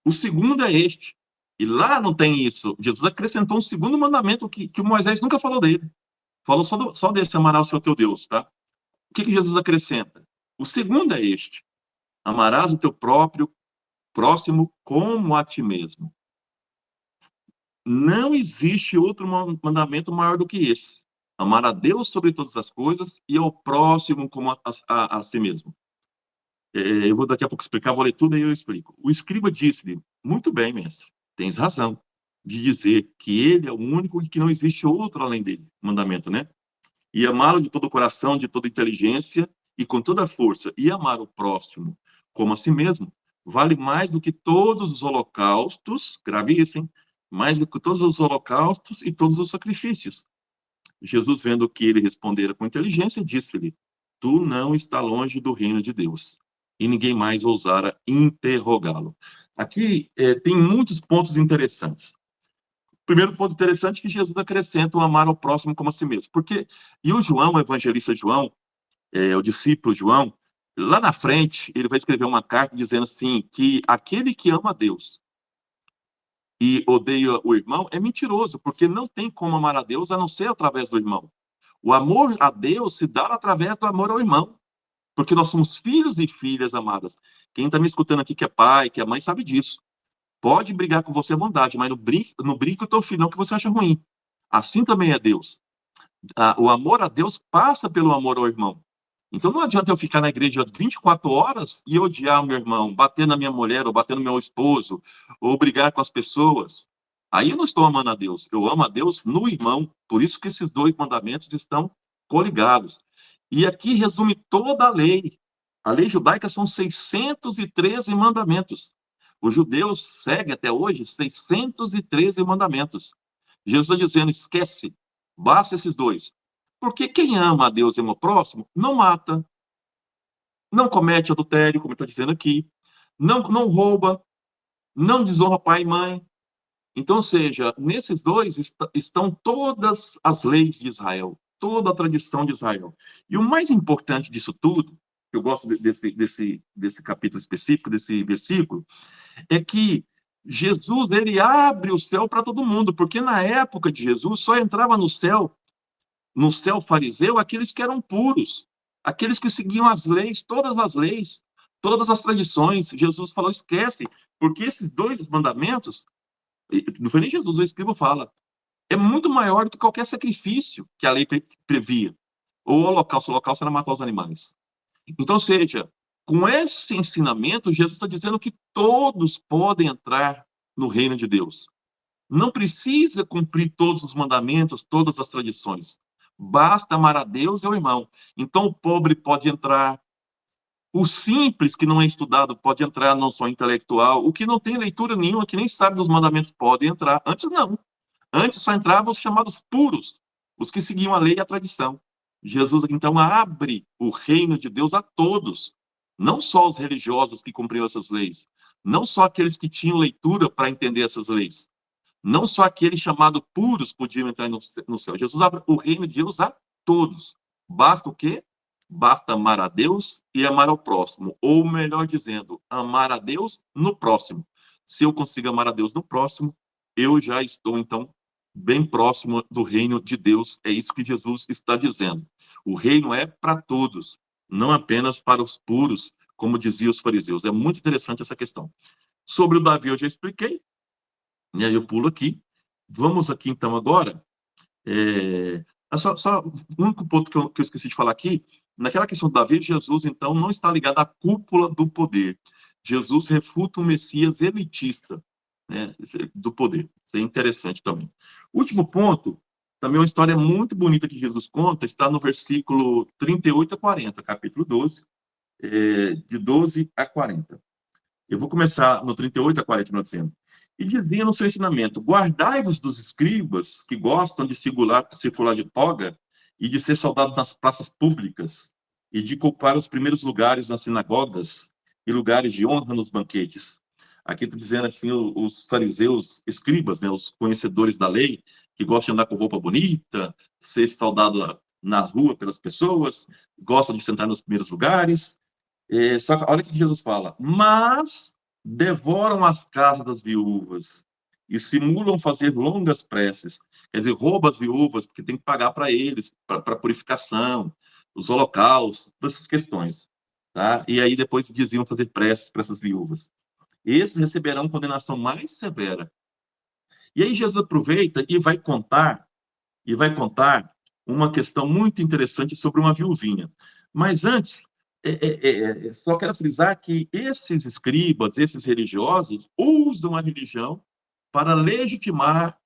O segundo é este. E lá não tem isso. Jesus acrescentou um segundo mandamento que o Moisés nunca falou dele. Falou só desse, amarás o Senhor teu Deus, tá? O que Jesus acrescenta? O segundo é este. Amarás o teu próprio próximo como a ti mesmo. Não existe outro mandamento maior do que esse. Amar a Deus sobre todas as coisas e ao próximo como a si mesmo. Eu vou daqui a pouco explicar, vou ler tudo e eu explico. O escriba disse-lhe: muito bem, mestre, tens razão de dizer que ele é o único e que não existe outro além dele. Mandamento, né? E amá-lo de todo o coração, de toda inteligência e com toda a força. E amar o próximo como a si mesmo vale mais do que todos os holocaustos, grave isso, hein? Mais do que todos os holocaustos e todos os sacrifícios. Jesus, vendo que ele respondera com inteligência, disse-lhe: tu não está longe do reino de Deus. E ninguém mais ousara interrogá-lo. Aqui tem muitos pontos interessantes. O primeiro ponto interessante é que Jesus acrescenta o amar ao próximo como a si mesmo. E o João, o evangelista João, o discípulo João, lá na frente, ele vai escrever uma carta dizendo assim, que aquele que ama a Deus e odeia o irmão é mentiroso, porque não tem como amar a Deus a não ser através do irmão. O amor a Deus se dá através do amor ao irmão, porque nós somos filhos e filhas amadas. Quem está me escutando aqui que é pai, que é mãe, sabe disso. Pode brigar com você à vontade, mas não brigue com o teu filho, não, que você acha ruim. Assim também é Deus. O amor a Deus passa pelo amor ao irmão. Então não adianta eu ficar na igreja 24 horas e odiar o meu irmão, bater na minha mulher, ou bater no meu esposo, ou brigar com as pessoas. Aí eu não estou amando a Deus. Eu amo a Deus no irmão. Por isso que esses dois mandamentos estão coligados. E aqui resume toda a lei. A lei judaica são 613 mandamentos. Os judeus seguem até hoje 613 mandamentos. Jesus está dizendo, esquece, basta esses dois. Porque quem ama a Deus e ama o próximo, não mata, não comete adultério, como está dizendo aqui, não rouba, não desonra pai e mãe. Então, ou seja, nesses dois estão todas as leis de Israel, toda a tradição de Israel. E o mais importante disso tudo, eu gosto desse capítulo específico, desse versículo, é que Jesus, ele abre o céu para todo mundo, porque na época de Jesus só entrava no céu fariseu aqueles que eram puros, aqueles que seguiam as leis, todas as tradições. Jesus falou, esquece, porque esses dois mandamentos, não foi nem Jesus, o escriba fala, é muito maior do que qualquer sacrifício que a lei previa. O holocausto era matar os animais. Então, ou seja, com esse ensinamento, Jesus está dizendo que todos podem entrar no reino de Deus. Não precisa cumprir todos os mandamentos, todas as tradições. Basta amar a Deus e ao irmão. Então, o pobre pode entrar. O simples, que não é estudado, pode entrar, não só intelectual. O que não tem leitura nenhuma, que nem sabe dos mandamentos, pode entrar. Antes, não. Antes só entravam os chamados puros, os que seguiam a lei e a tradição. Jesus, então, abre o reino de Deus a todos, não só os religiosos que cumpriam essas leis, não só aqueles que tinham leitura para entender essas leis, não só aqueles chamados puros podiam entrar no céu. Jesus abre o reino de Deus a todos. Basta o quê? Basta amar a Deus e amar ao próximo. Ou, melhor dizendo, amar a Deus no próximo. Se eu consigo amar a Deus no próximo, eu já estou, então, bem próximo do reino de Deus. É isso que Jesus está dizendo. O reino é para todos, não apenas para os puros, como diziam os fariseus. É muito interessante essa questão. Sobre o Davi eu já expliquei, e aí eu pulo aqui. Vamos aqui, então, agora. Só o único ponto que eu esqueci de falar aqui, naquela questão do Davi, Jesus, então, não está ligado à cúpula do poder. Jesus refuta o Messias elitista, né, do poder. Isso é interessante também. Último ponto, também uma história muito bonita que Jesus conta, está no versículo 38 a 40, capítulo 12, de 12 a 40. Eu vou começar no 38 a 40, dizendo. E dizia no seu ensinamento: guardai-vos dos escribas que gostam de circular de toga e de ser saudados nas praças públicas e de ocupar os primeiros lugares nas sinagogas e lugares de honra nos banquetes. Aqui está dizendo assim, os fariseus, escribas, né, os conhecedores da lei, que gostam de andar com roupa bonita, ser saudado nas ruas pelas pessoas, gostam de sentar nos primeiros lugares. Só que olha o que Jesus fala. Mas devoram as casas das viúvas e simulam fazer longas preces. Quer dizer, roubam as viúvas, porque tem que pagar para eles, para purificação, os holocaustos, todas essas questões. Tá? E aí depois diziam fazer preces para essas viúvas. Esses receberão condenação mais severa. E aí Jesus aproveita e vai contar uma questão muito interessante sobre uma viuvinha. Mas antes, só quero frisar que esses escribas, esses religiosos, usam a religião para legitimar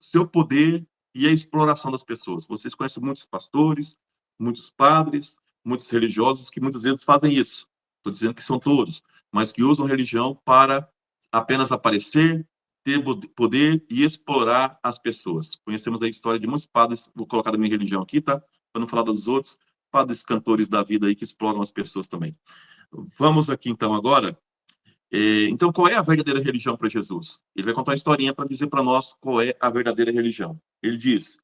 seu poder e a exploração das pessoas. Vocês conhecem muitos pastores, muitos padres, muitos religiosos que muitas vezes fazem isso. Estou dizendo que são todos, mas que usam religião para apenas aparecer, ter poder e explorar as pessoas. Conhecemos a história de muitos padres, vou colocar da minha religião aqui, tá? Para não falar dos outros, padres cantores da vida aí que exploram as pessoas também. Vamos aqui, então, agora. Então, qual é a verdadeira religião para Jesus? Ele vai contar uma historinha para dizer para nós qual é a verdadeira religião. Ele diz: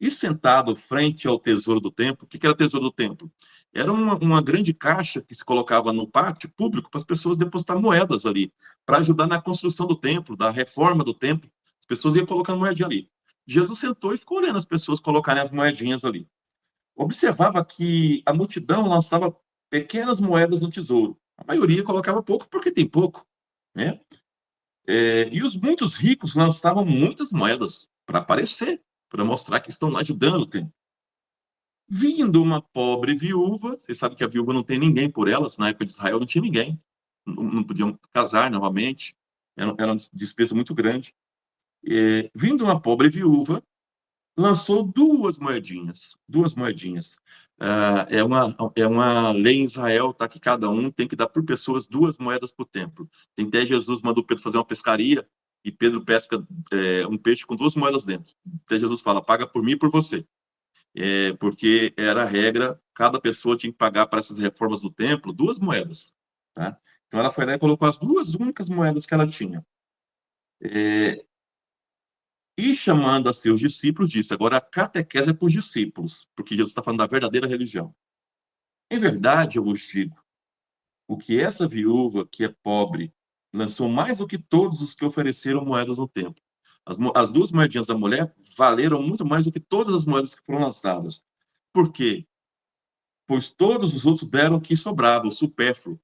e sentado frente ao tesouro do templo, o que era o tesouro do templo? Era uma grande caixa que se colocava no pátio público para as pessoas depositar moedas ali, para ajudar na construção do templo, da reforma do templo. As pessoas iam colocando moedinha ali. Jesus sentou e ficou olhando as pessoas colocarem as moedinhas ali. Observava que a multidão lançava pequenas moedas no tesouro. A maioria colocava pouco porque tem pouco, né? E os muitos ricos lançavam muitas moedas para aparecer, para mostrar que estão ajudando o templo. Vindo uma pobre viúva, vocês sabem que a viúva não tem ninguém por elas, na época de Israel não tinha ninguém, não podiam casar novamente, era uma despesa muito grande. Vindo uma pobre viúva, lançou duas moedinhas. É uma lei em Israel, tá, que cada um tem que dar por pessoas 2 moedas por templo. Tem até Jesus mandou Pedro fazer uma pescaria e Pedro pesca um peixe com 2 moedas dentro. Até Jesus fala: paga por mim e por você. Porque era a regra, cada pessoa tinha que pagar para essas reformas do templo 2 moedas. Tá? Então ela foi lá e colocou as 2 únicas moedas que ela tinha. E chamando a seus discípulos, disse: agora a catequese é para os discípulos, porque Jesus está falando da verdadeira religião. Em verdade, eu vos digo, o que essa viúva, que é pobre, lançou mais do que todos os que ofereceram moedas no templo. As 2 moedinhas da mulher valeram muito mais do que todas as moedas que foram lançadas. Por quê? Pois todos os outros deram o que sobrava, o supérfluo.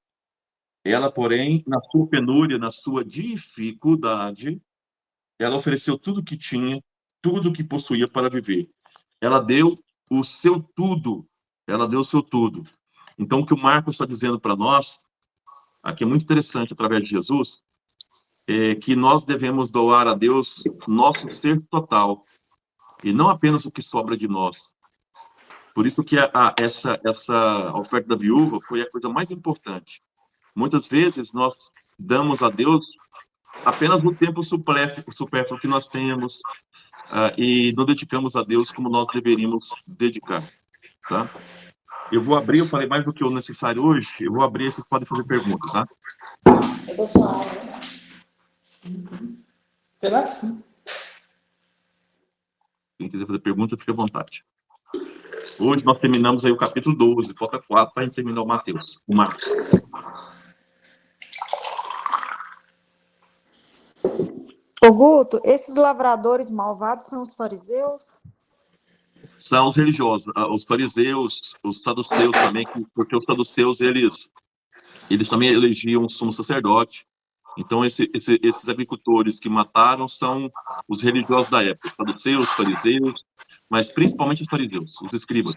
Ela, porém, na sua penúria, na sua dificuldade, ela ofereceu tudo o que tinha, tudo o que possuía para viver. Ela deu o seu tudo. Ela deu o seu tudo. Então, o que o Marcos está dizendo para nós, aqui é muito interessante, através de Jesus, é que nós devemos doar a Deus nosso ser total, e não apenas o que sobra de nós. Por isso que essa oferta da viúva foi a coisa mais importante. Muitas vezes nós damos a Deus apenas o tempo supérfluo que nós temos, e não dedicamos a Deus como nós deveríamos dedicar, tá? Eu vou abrir, eu falei mais do que o necessário hoje, eu vou abrir, vocês podem fazer perguntas, tá? Pessoal, pedacinho. Quem quiser fazer pergunta, fique à vontade. Hoje nós terminamos aí o capítulo 12, falta 4 para a gente terminar o Mateus, o Marcos. Ô Guto, esses lavradores malvados são os fariseus? São os religiosos, os fariseus, os saduceus também, porque os saduceus, eles Eles também elegiam um sumo sacerdote. Então, esses agricultores que mataram são os religiosos da época, os saduceus, os fariseus, mas principalmente os fariseus, os escribas.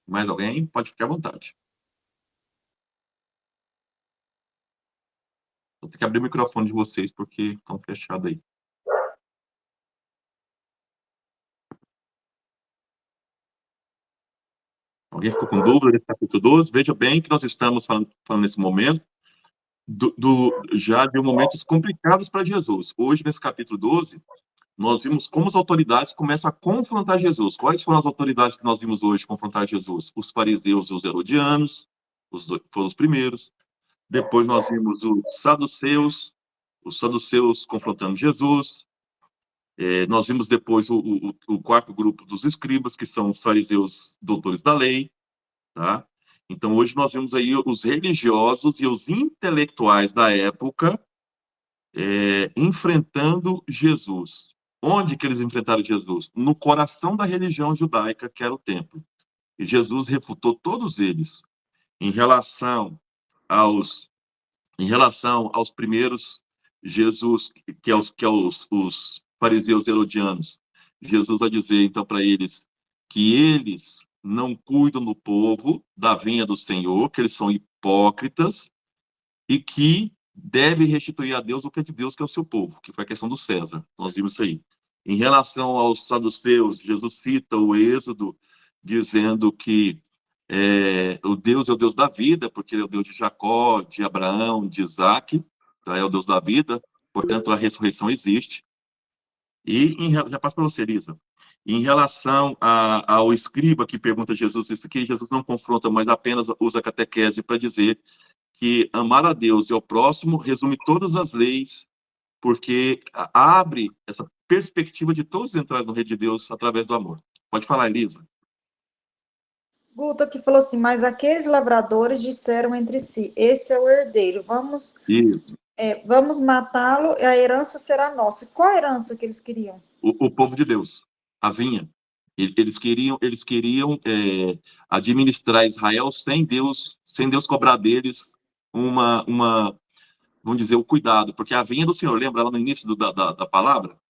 Mais alguém? Pode ficar à vontade. Vou ter que abrir o microfone de vocês, porque estão fechados aí. Alguém ficou com dúvida desse capítulo 12? Veja bem que nós estamos falando nesse momento já de momentos complicados para Jesus. Hoje, nesse capítulo 12, nós vimos como as autoridades começam a confrontar Jesus. Quais foram as autoridades que nós vimos hoje confrontar Jesus? Os fariseus e os herodianos, foram os primeiros. Depois nós vimos os saduceus confrontando Jesus. Nós vimos depois o quarto grupo dos escribas, que são os fariseus doutores da lei. Tá? Então, hoje nós vemos aí os religiosos e os intelectuais da época enfrentando Jesus. Onde que eles enfrentaram Jesus? No coração da religião judaica, que era o templo. E Jesus refutou todos eles em relação aos primeiros. Jesus, que é os fariseus herodianos, Jesus vai dizer então para eles que eles não cuidam do povo, da vinha do Senhor, que eles são hipócritas e que deve restituir a Deus o que é de Deus, que é o seu povo, que foi a questão do César. Nós vimos isso aí. Em relação aos saduceus, Jesus cita o Êxodo, dizendo que o Deus é o Deus da vida, porque ele é o Deus de Jacó, de Abraão, de Isaac, tá? É o Deus da vida, portanto, a ressurreição existe. E já passo para você, Elisa. Em relação ao escriba que pergunta a Jesus isso aqui, Jesus não confronta, mas apenas usa a catequese para dizer que amar a Deus e ao próximo resume todas as leis, porque abre essa perspectiva de todos entrarem no reino de Deus através do amor. Pode falar, Elisa. Guto que falou assim, mas aqueles lavradores disseram entre si, esse é o herdeiro, vamos matá-lo e a herança será nossa. Qual a herança que eles queriam? O povo de Deus, a vinha. Eles queriam administrar Israel sem Deus cobrar deles vamos dizer, o cuidado, porque a vinha do Senhor, lembra lá no início da palavra?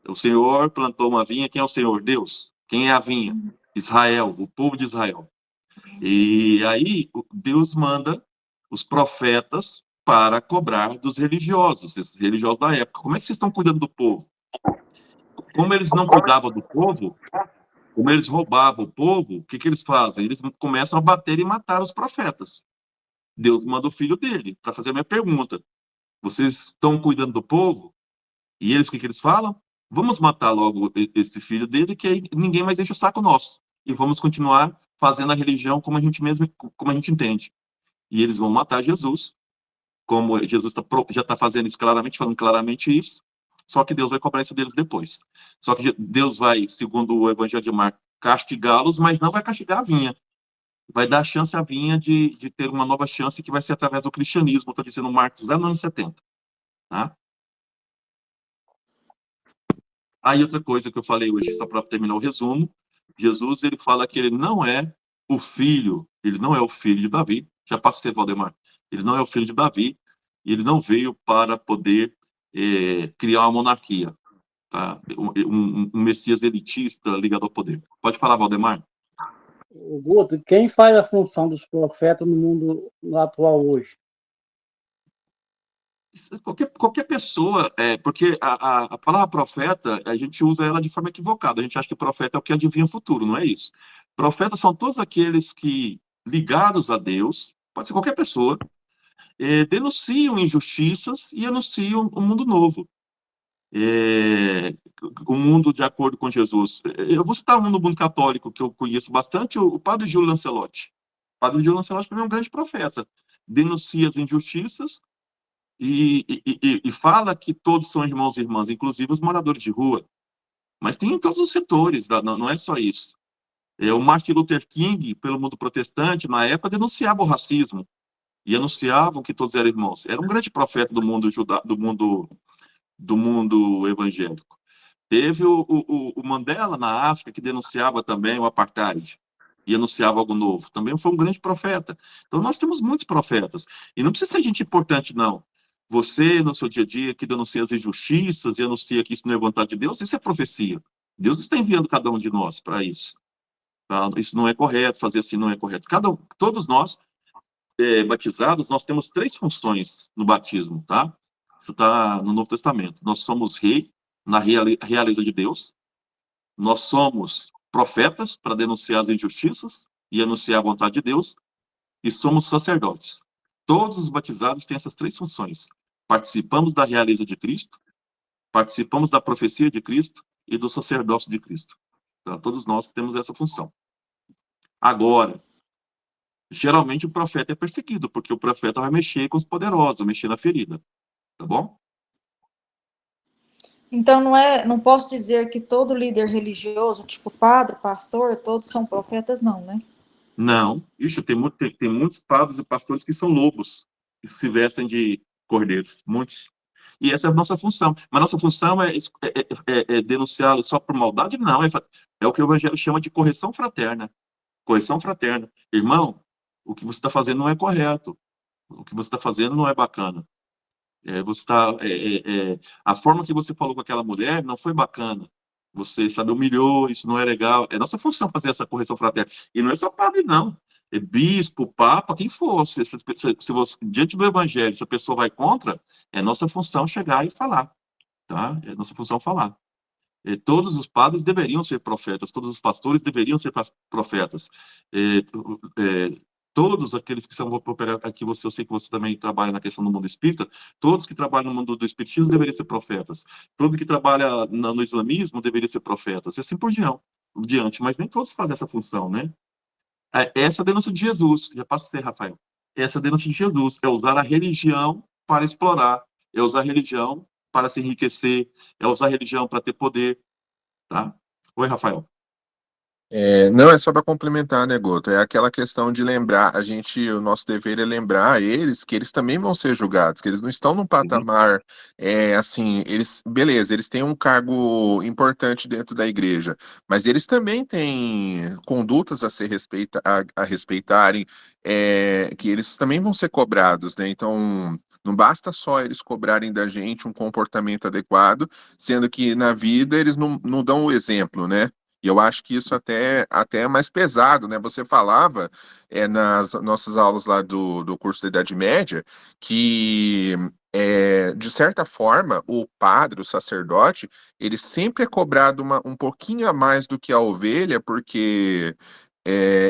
O Senhor plantou uma vinha, quem é o Senhor? Deus. Quem é a vinha? Israel, o povo de Israel. E aí Deus manda os profetas para cobrar dos religiosos, esses religiosos da época. Como é que vocês estão cuidando do povo? Como eles não cuidavam do povo, como eles roubavam o povo, o que eles fazem? Eles começam a bater e matar os profetas. Deus manda o filho dele para fazer a minha pergunta. Vocês estão cuidando do povo? E eles, o que eles falam? Vamos matar logo esse filho dele, que aí ninguém mais enche o saco nosso. E vamos continuar fazendo a religião como a gente entende. E eles vão matar Jesus, como Jesus já está fazendo isso claramente, falando claramente isso, só que Deus vai cobrar isso deles depois. Só que Deus vai, segundo o Evangelho de Marcos, castigá-los, mas não vai castigar a vinha. Vai dar chance à vinha de ter uma nova chance, que vai ser através do cristianismo, estou dizendo Marcos, lá nos anos 70. Tá? Aí outra coisa que eu falei hoje, só para terminar o resumo, Jesus, ele fala que ele não é o filho de Davi, já passa a ser Valdemar, ele não é o filho de Davi, e ele não veio para poder criar uma monarquia, tá? Um Messias elitista ligado ao poder. Pode falar, Valdemar? Guto, quem faz a função dos profetas no mundo atual hoje? Qualquer pessoa, porque a palavra profeta, a gente usa ela de forma equivocada. A gente acha que profeta é o que adivinha o futuro, não é isso. Profetas são todos aqueles que, ligados a Deus, pode ser qualquer pessoa, denunciam injustiças e anunciam um mundo novo. O mundo de acordo com Jesus. Eu vou citar um do mundo católico que eu conheço bastante, o padre Júlio Lancelotti. O padre Júlio Lancelotti, para mim, é um grande profeta. Denuncia as injustiças e fala que todos são irmãos e irmãs, inclusive os moradores de rua. Mas tem em todos os setores, não é só isso. O Martin Luther King, pelo mundo protestante, na época, denunciava o racismo. e anunciavam que todos eram irmãos. Era um grande profeta do mundo do mundo evangélico. Teve o Mandela na África, que denunciava também o apartheid e anunciava algo novo. Também foi um grande profeta. Então, nós temos muitos profetas. E não precisa ser gente importante, não. Você, no seu dia a dia, que denuncia as injustiças e anuncia que isso não é vontade de Deus, isso é profecia. Deus está enviando cada um de nós para isso. Tá? Isso não é correto, fazer assim não é correto. Todos nós, batizados, nós temos 3 funções no batismo, tá? Isso está no Novo Testamento. Nós somos rei na realeza de Deus. Nós somos profetas para denunciar as injustiças e anunciar a vontade de Deus. E somos sacerdotes. Todos os batizados têm essas 3 funções. Participamos da realeza de Cristo, participamos da profecia de Cristo e do sacerdócio de Cristo. Então, todos nós temos essa função. Agora, geralmente o profeta é perseguido, porque o profeta vai mexer com os poderosos, mexer na ferida. Tá bom? Então, não posso dizer que todo líder religioso, tipo padre, pastor, todos são profetas, não, né? Não. Ixi, tem muitos padres e pastores que são lobos, que se vestem de cordeiros. Muitos. E essa é a nossa função. Mas nossa função é denunciá-lo só por maldade? Não. É o que o Evangelho chama de correção fraterna. Correção fraterna. Irmão, o que você está fazendo não é correto. O que você está fazendo não é bacana. A forma que você falou com aquela mulher não foi bacana. Você, sabe, humilhou, isso não é legal. É nossa função fazer essa correção fraterna. E não é só padre, não. É bispo, papa, quem for. Se você, diante do evangelho, se a pessoa vai contra, é nossa função chegar e falar. Tá? É nossa função falar. Todos os padres deveriam ser profetas, todos os pastores deveriam ser profetas. É, todos aqueles que são, vou pegar aqui você, eu sei que você também trabalha na questão do mundo espírita, todos que trabalham no mundo do espiritismo deveriam ser profetas. Todo que trabalha no islamismo deveria ser profetas, e assim por diante, mas nem todos fazem essa função, né? Essa é a denúncia de Jesus, já passo a você, Rafael. Essa é a denúncia de Jesus, é usar a religião para explorar, é usar a religião para se enriquecer, é usar a religião para ter poder, tá? Oi, Rafael. Não é só para complementar, né, Goto? É aquela questão de lembrar, o nosso dever é lembrar a eles que eles também vão ser julgados, que eles não estão num Uhum. patamar, assim, beleza, eles têm um cargo importante dentro da igreja, mas eles também têm condutas a respeitarem, que eles também vão ser cobrados, né? Então, não basta só eles cobrarem da gente um comportamento adequado, sendo que na vida eles não dão o exemplo, né? E eu acho que isso até é mais pesado, né? Você falava nas nossas aulas lá do curso da Idade Média que, de certa forma, o padre, o sacerdote, ele sempre é cobrado um pouquinho a mais do que a ovelha, porque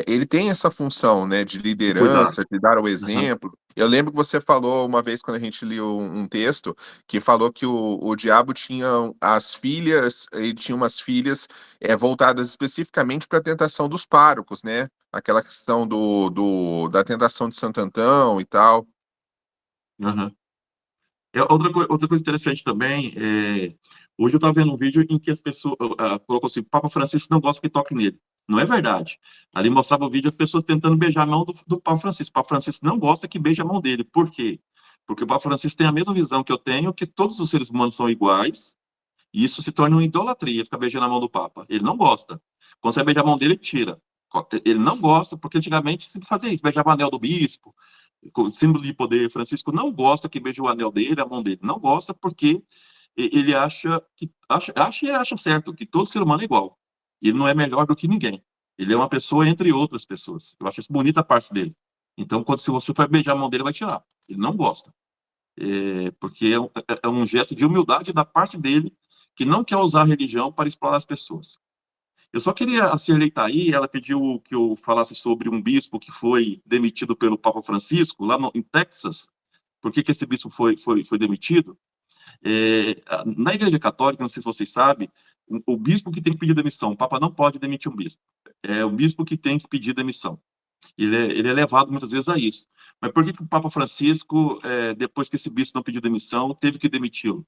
ele tem essa função, né, de De cuidar. liderança, de dar o Uhum. exemplo. Eu lembro que você falou uma vez, quando a gente leu um texto, que falou que o diabo tinha as filhas, ele tinha umas filhas voltadas especificamente para a tentação dos párocos, né? Aquela questão da tentação de Santo Antão e tal. Uhum. Outra coisa interessante também, hoje eu estava vendo um vídeo em que as pessoas colocou assim, Papa Francisco não gosta que toque nele. Não é verdade. Ali mostrava o vídeo as pessoas tentando beijar a mão do Papa Francisco. O Papa Francisco não gosta que beije a mão dele. Por quê? Porque o Papa Francisco tem a mesma visão que eu tenho, que todos os seres humanos são iguais, e isso se torna uma idolatria, ficar beijando a mão do Papa. Ele não gosta. Quando você beija a mão dele, ele tira. Ele não gosta, porque antigamente se fazia isso, beijava o anel do bispo, com símbolo de poder. Francisco não gosta que beije o anel dele, a mão dele. Não gosta porque ele acha certo que todo ser humano é igual. Ele não é melhor do que ninguém. Ele é uma pessoa entre outras pessoas. Eu acho isso bonita a parte dele. Então, se você for beijar a mão dele, vai tirar. Ele não gosta. Porque é um gesto de humildade da parte dele, que não quer usar a religião para explorar as pessoas. Eu só queria, a Cirlei tá aí, ela pediu que eu falasse sobre um bispo que foi demitido pelo Papa Francisco, lá em Texas. Por que esse bispo foi demitido? Na Igreja Católica, não sei se vocês sabem, o bispo que tem que pedir demissão, o Papa não pode demitir um bispo. É o bispo que tem que pedir demissão. Ele é levado muitas vezes a isso. Mas por que o Papa Francisco, depois que esse bispo não pediu demissão, teve que demiti-lo?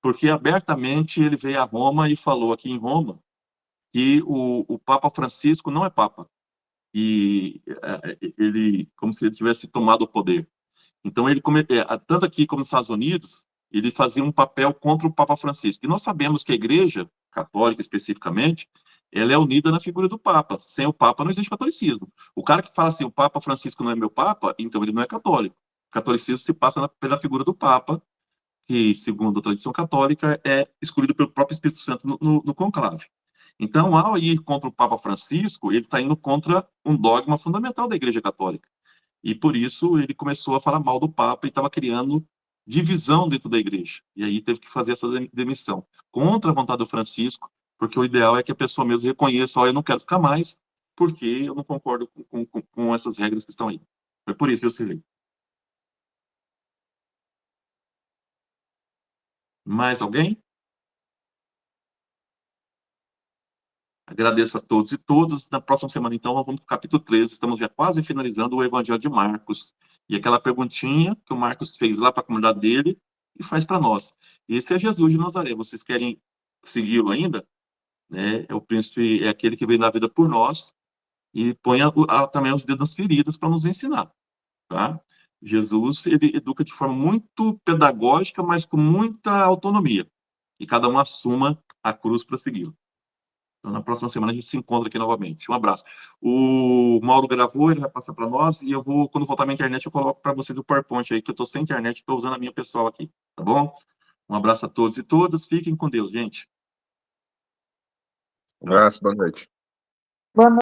Porque abertamente ele veio a Roma e falou aqui em Roma que o Papa Francisco não é Papa. E ele, como se ele tivesse tomado o poder. Então, tanto aqui como nos Estados Unidos, ele fazia um papel contra o Papa Francisco. E nós sabemos que a Igreja Católica, especificamente, ela é unida na figura do Papa. Sem o Papa não existe catolicismo. O cara que fala assim, o Papa Francisco não é meu Papa, então ele não é católico. O catolicismo se passa pela figura do Papa, que, segundo a tradição católica, é escolhido pelo próprio Espírito Santo no conclave. Então, ao ir contra o Papa Francisco, ele está indo contra um dogma fundamental da Igreja Católica. E por isso ele começou a falar mal do Papa e estava criando divisão dentro da Igreja. E aí teve que fazer essa demissão contra a vontade do Francisco, porque o ideal é que a pessoa mesmo reconheça, ó, eu não quero ficar mais, porque eu não concordo com essas regras que estão aí. Foi por isso que eu serei. Mais alguém? Agradeço a todos e todas. Na próxima semana, então, nós vamos para o capítulo 13. Estamos já quase finalizando o Evangelho de Marcos. E aquela perguntinha que o Marcos fez lá para a comunidade dele e faz para nós. Esse é Jesus de Nazaré. Vocês querem segui-lo ainda? É o príncipe, é aquele que veio da vida por nós e põe também os dedos nas feridas para nos ensinar. Tá? Jesus, ele educa de forma muito pedagógica, mas com muita autonomia. E cada um assuma a cruz para segui-lo. Então, na próxima semana a gente se encontra aqui novamente. Um abraço. O Mauro gravou, ele vai passar para nós, e eu vou, quando voltar minha internet, eu coloco para vocês o PowerPoint aí, que eu estou sem internet, estou usando a minha pessoal aqui, tá bom? Um abraço a todos e todas, fiquem com Deus, gente. Um abraço, boa noite. Boa noite.